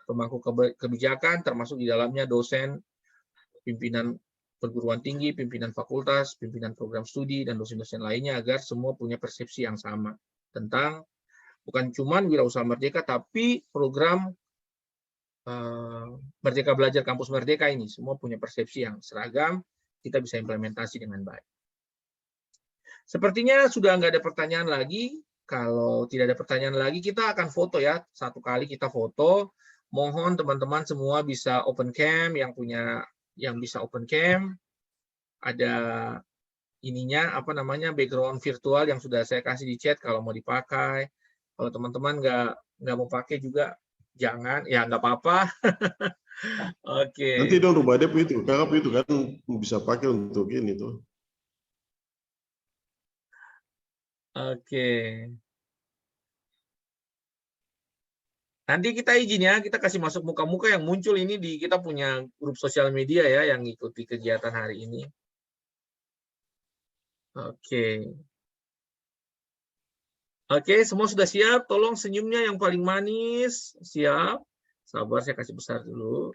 Speaker 5: pemangku kebijakan, termasuk di dalamnya dosen, pimpinan perguruan tinggi, pimpinan fakultas, pimpinan program studi, dan dosen-dosen lainnya, agar semua punya persepsi yang sama tentang bukan cuma Wirausaha Merdeka, tapi program Merdeka Belajar Kampus Merdeka ini. Semua punya persepsi yang seragam, kita bisa implementasi dengan baik. Sepertinya sudah nggak ada pertanyaan lagi. Kalau tidak ada pertanyaan lagi, kita akan foto ya. Satu kali kita foto. Mohon teman-teman semua bisa open cam, yang bisa open cam. Ada ininya, background virtual yang sudah saya kasih di chat kalau mau dipakai. Kalau teman-teman nggak mau pakai juga, jangan, ya nggak apa-apa. Oke.
Speaker 4: Nanti dong rubah DP itu kan bisa pakai untuk ini tuh.
Speaker 5: Oke. Nanti kita izin ya, kita kasih masuk muka-muka yang muncul ini di kita punya grup sosial media ya yang ikuti kegiatan hari ini. Oke. Oke, semua sudah siap. Tolong senyumnya yang paling manis. Siap. Sabar, saya kasih besar dulu.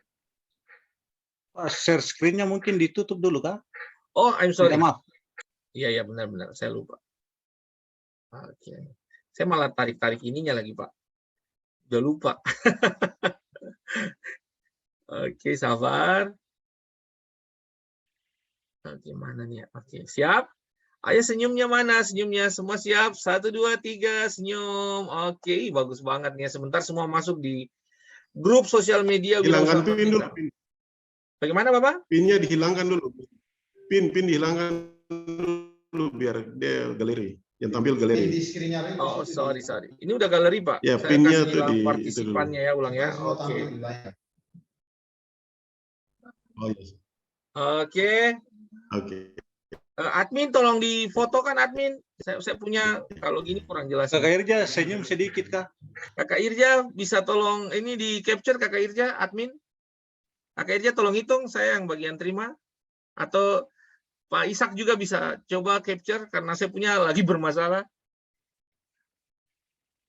Speaker 6: Pak, share screen-nya mungkin ditutup dulu, Kak?
Speaker 5: Oh, I'm sorry.
Speaker 6: Maaf.
Speaker 5: Iya, benar-benar. Saya lupa. Oke. Saya malah tarik-tarik ininya lagi, Pak. Udah lupa. Oke, sabar. Oke, mana nih ya? Oke, siap. Ayo senyumnya mana? Senyumnya semua siap? 1, 2, 3, senyum. Oke, bagus banget nih. Sebentar semua masuk di grup sosial media
Speaker 4: Hilangkan
Speaker 5: Wirausaha
Speaker 4: pin dulu.
Speaker 5: Merdeka. Bagaimana, Bapak?
Speaker 4: Pinnya dihilangkan dulu. Pin dihilangkan dulu biar dia galeri. Yang tampil galeri.
Speaker 5: Oh, sorry. Ini udah galeri, Pak.
Speaker 4: Ya,
Speaker 5: Saya
Speaker 4: pinnya
Speaker 5: kasih
Speaker 4: tuh
Speaker 5: hilang
Speaker 4: di itu dulu.
Speaker 5: partisipannya ya, ulang ya. Oke.
Speaker 4: Oh, yes.
Speaker 5: Oke.
Speaker 4: Oke.
Speaker 5: Admin tolong difotokan admin. Saya punya kalau gini kurang jelas.
Speaker 6: Kakak Irja senyum sedikit Kak.
Speaker 5: Kakak Irja bisa tolong ini di capture Kakak Irja admin. Kakak Irja tolong hitung, saya yang bagian terima. Atau Pak Ishak juga bisa coba capture karena saya punya lagi bermasalah.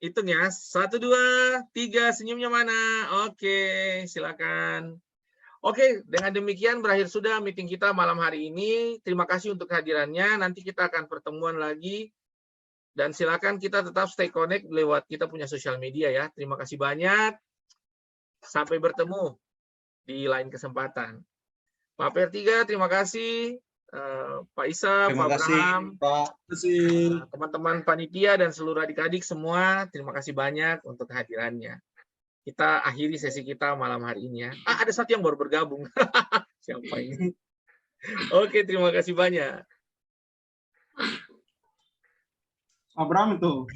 Speaker 5: Hitung ya. 1, 2, 3, senyumnya mana? Oke, silakan. Oke, dengan demikian berakhir sudah meeting kita malam hari ini. Terima kasih untuk kehadirannya. Nanti kita akan pertemuan lagi. Dan silakan kita tetap stay connect lewat kita punya sosial media ya. Terima kasih banyak. Sampai bertemu di lain kesempatan. Pak PR3, terima kasih. Pak Isa,
Speaker 6: Terima
Speaker 5: Pak
Speaker 6: kasih
Speaker 5: Abraham,
Speaker 6: Pak.
Speaker 5: teman-teman panitia dan seluruh adik-adik semua. Terima kasih banyak untuk kehadirannya. Kita akhiri sesi kita malam hari ini ya. Ada satu yang baru bergabung. Siapa ini? Oke, terima kasih banyak.
Speaker 3: Abraham itu.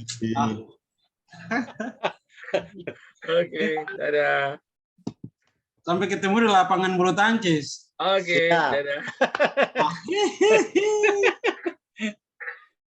Speaker 5: Oke, dadah.
Speaker 3: Sampai ketemu di lapangan bulu tangkis.
Speaker 5: Oke,
Speaker 6: Siap.
Speaker 5: dadah.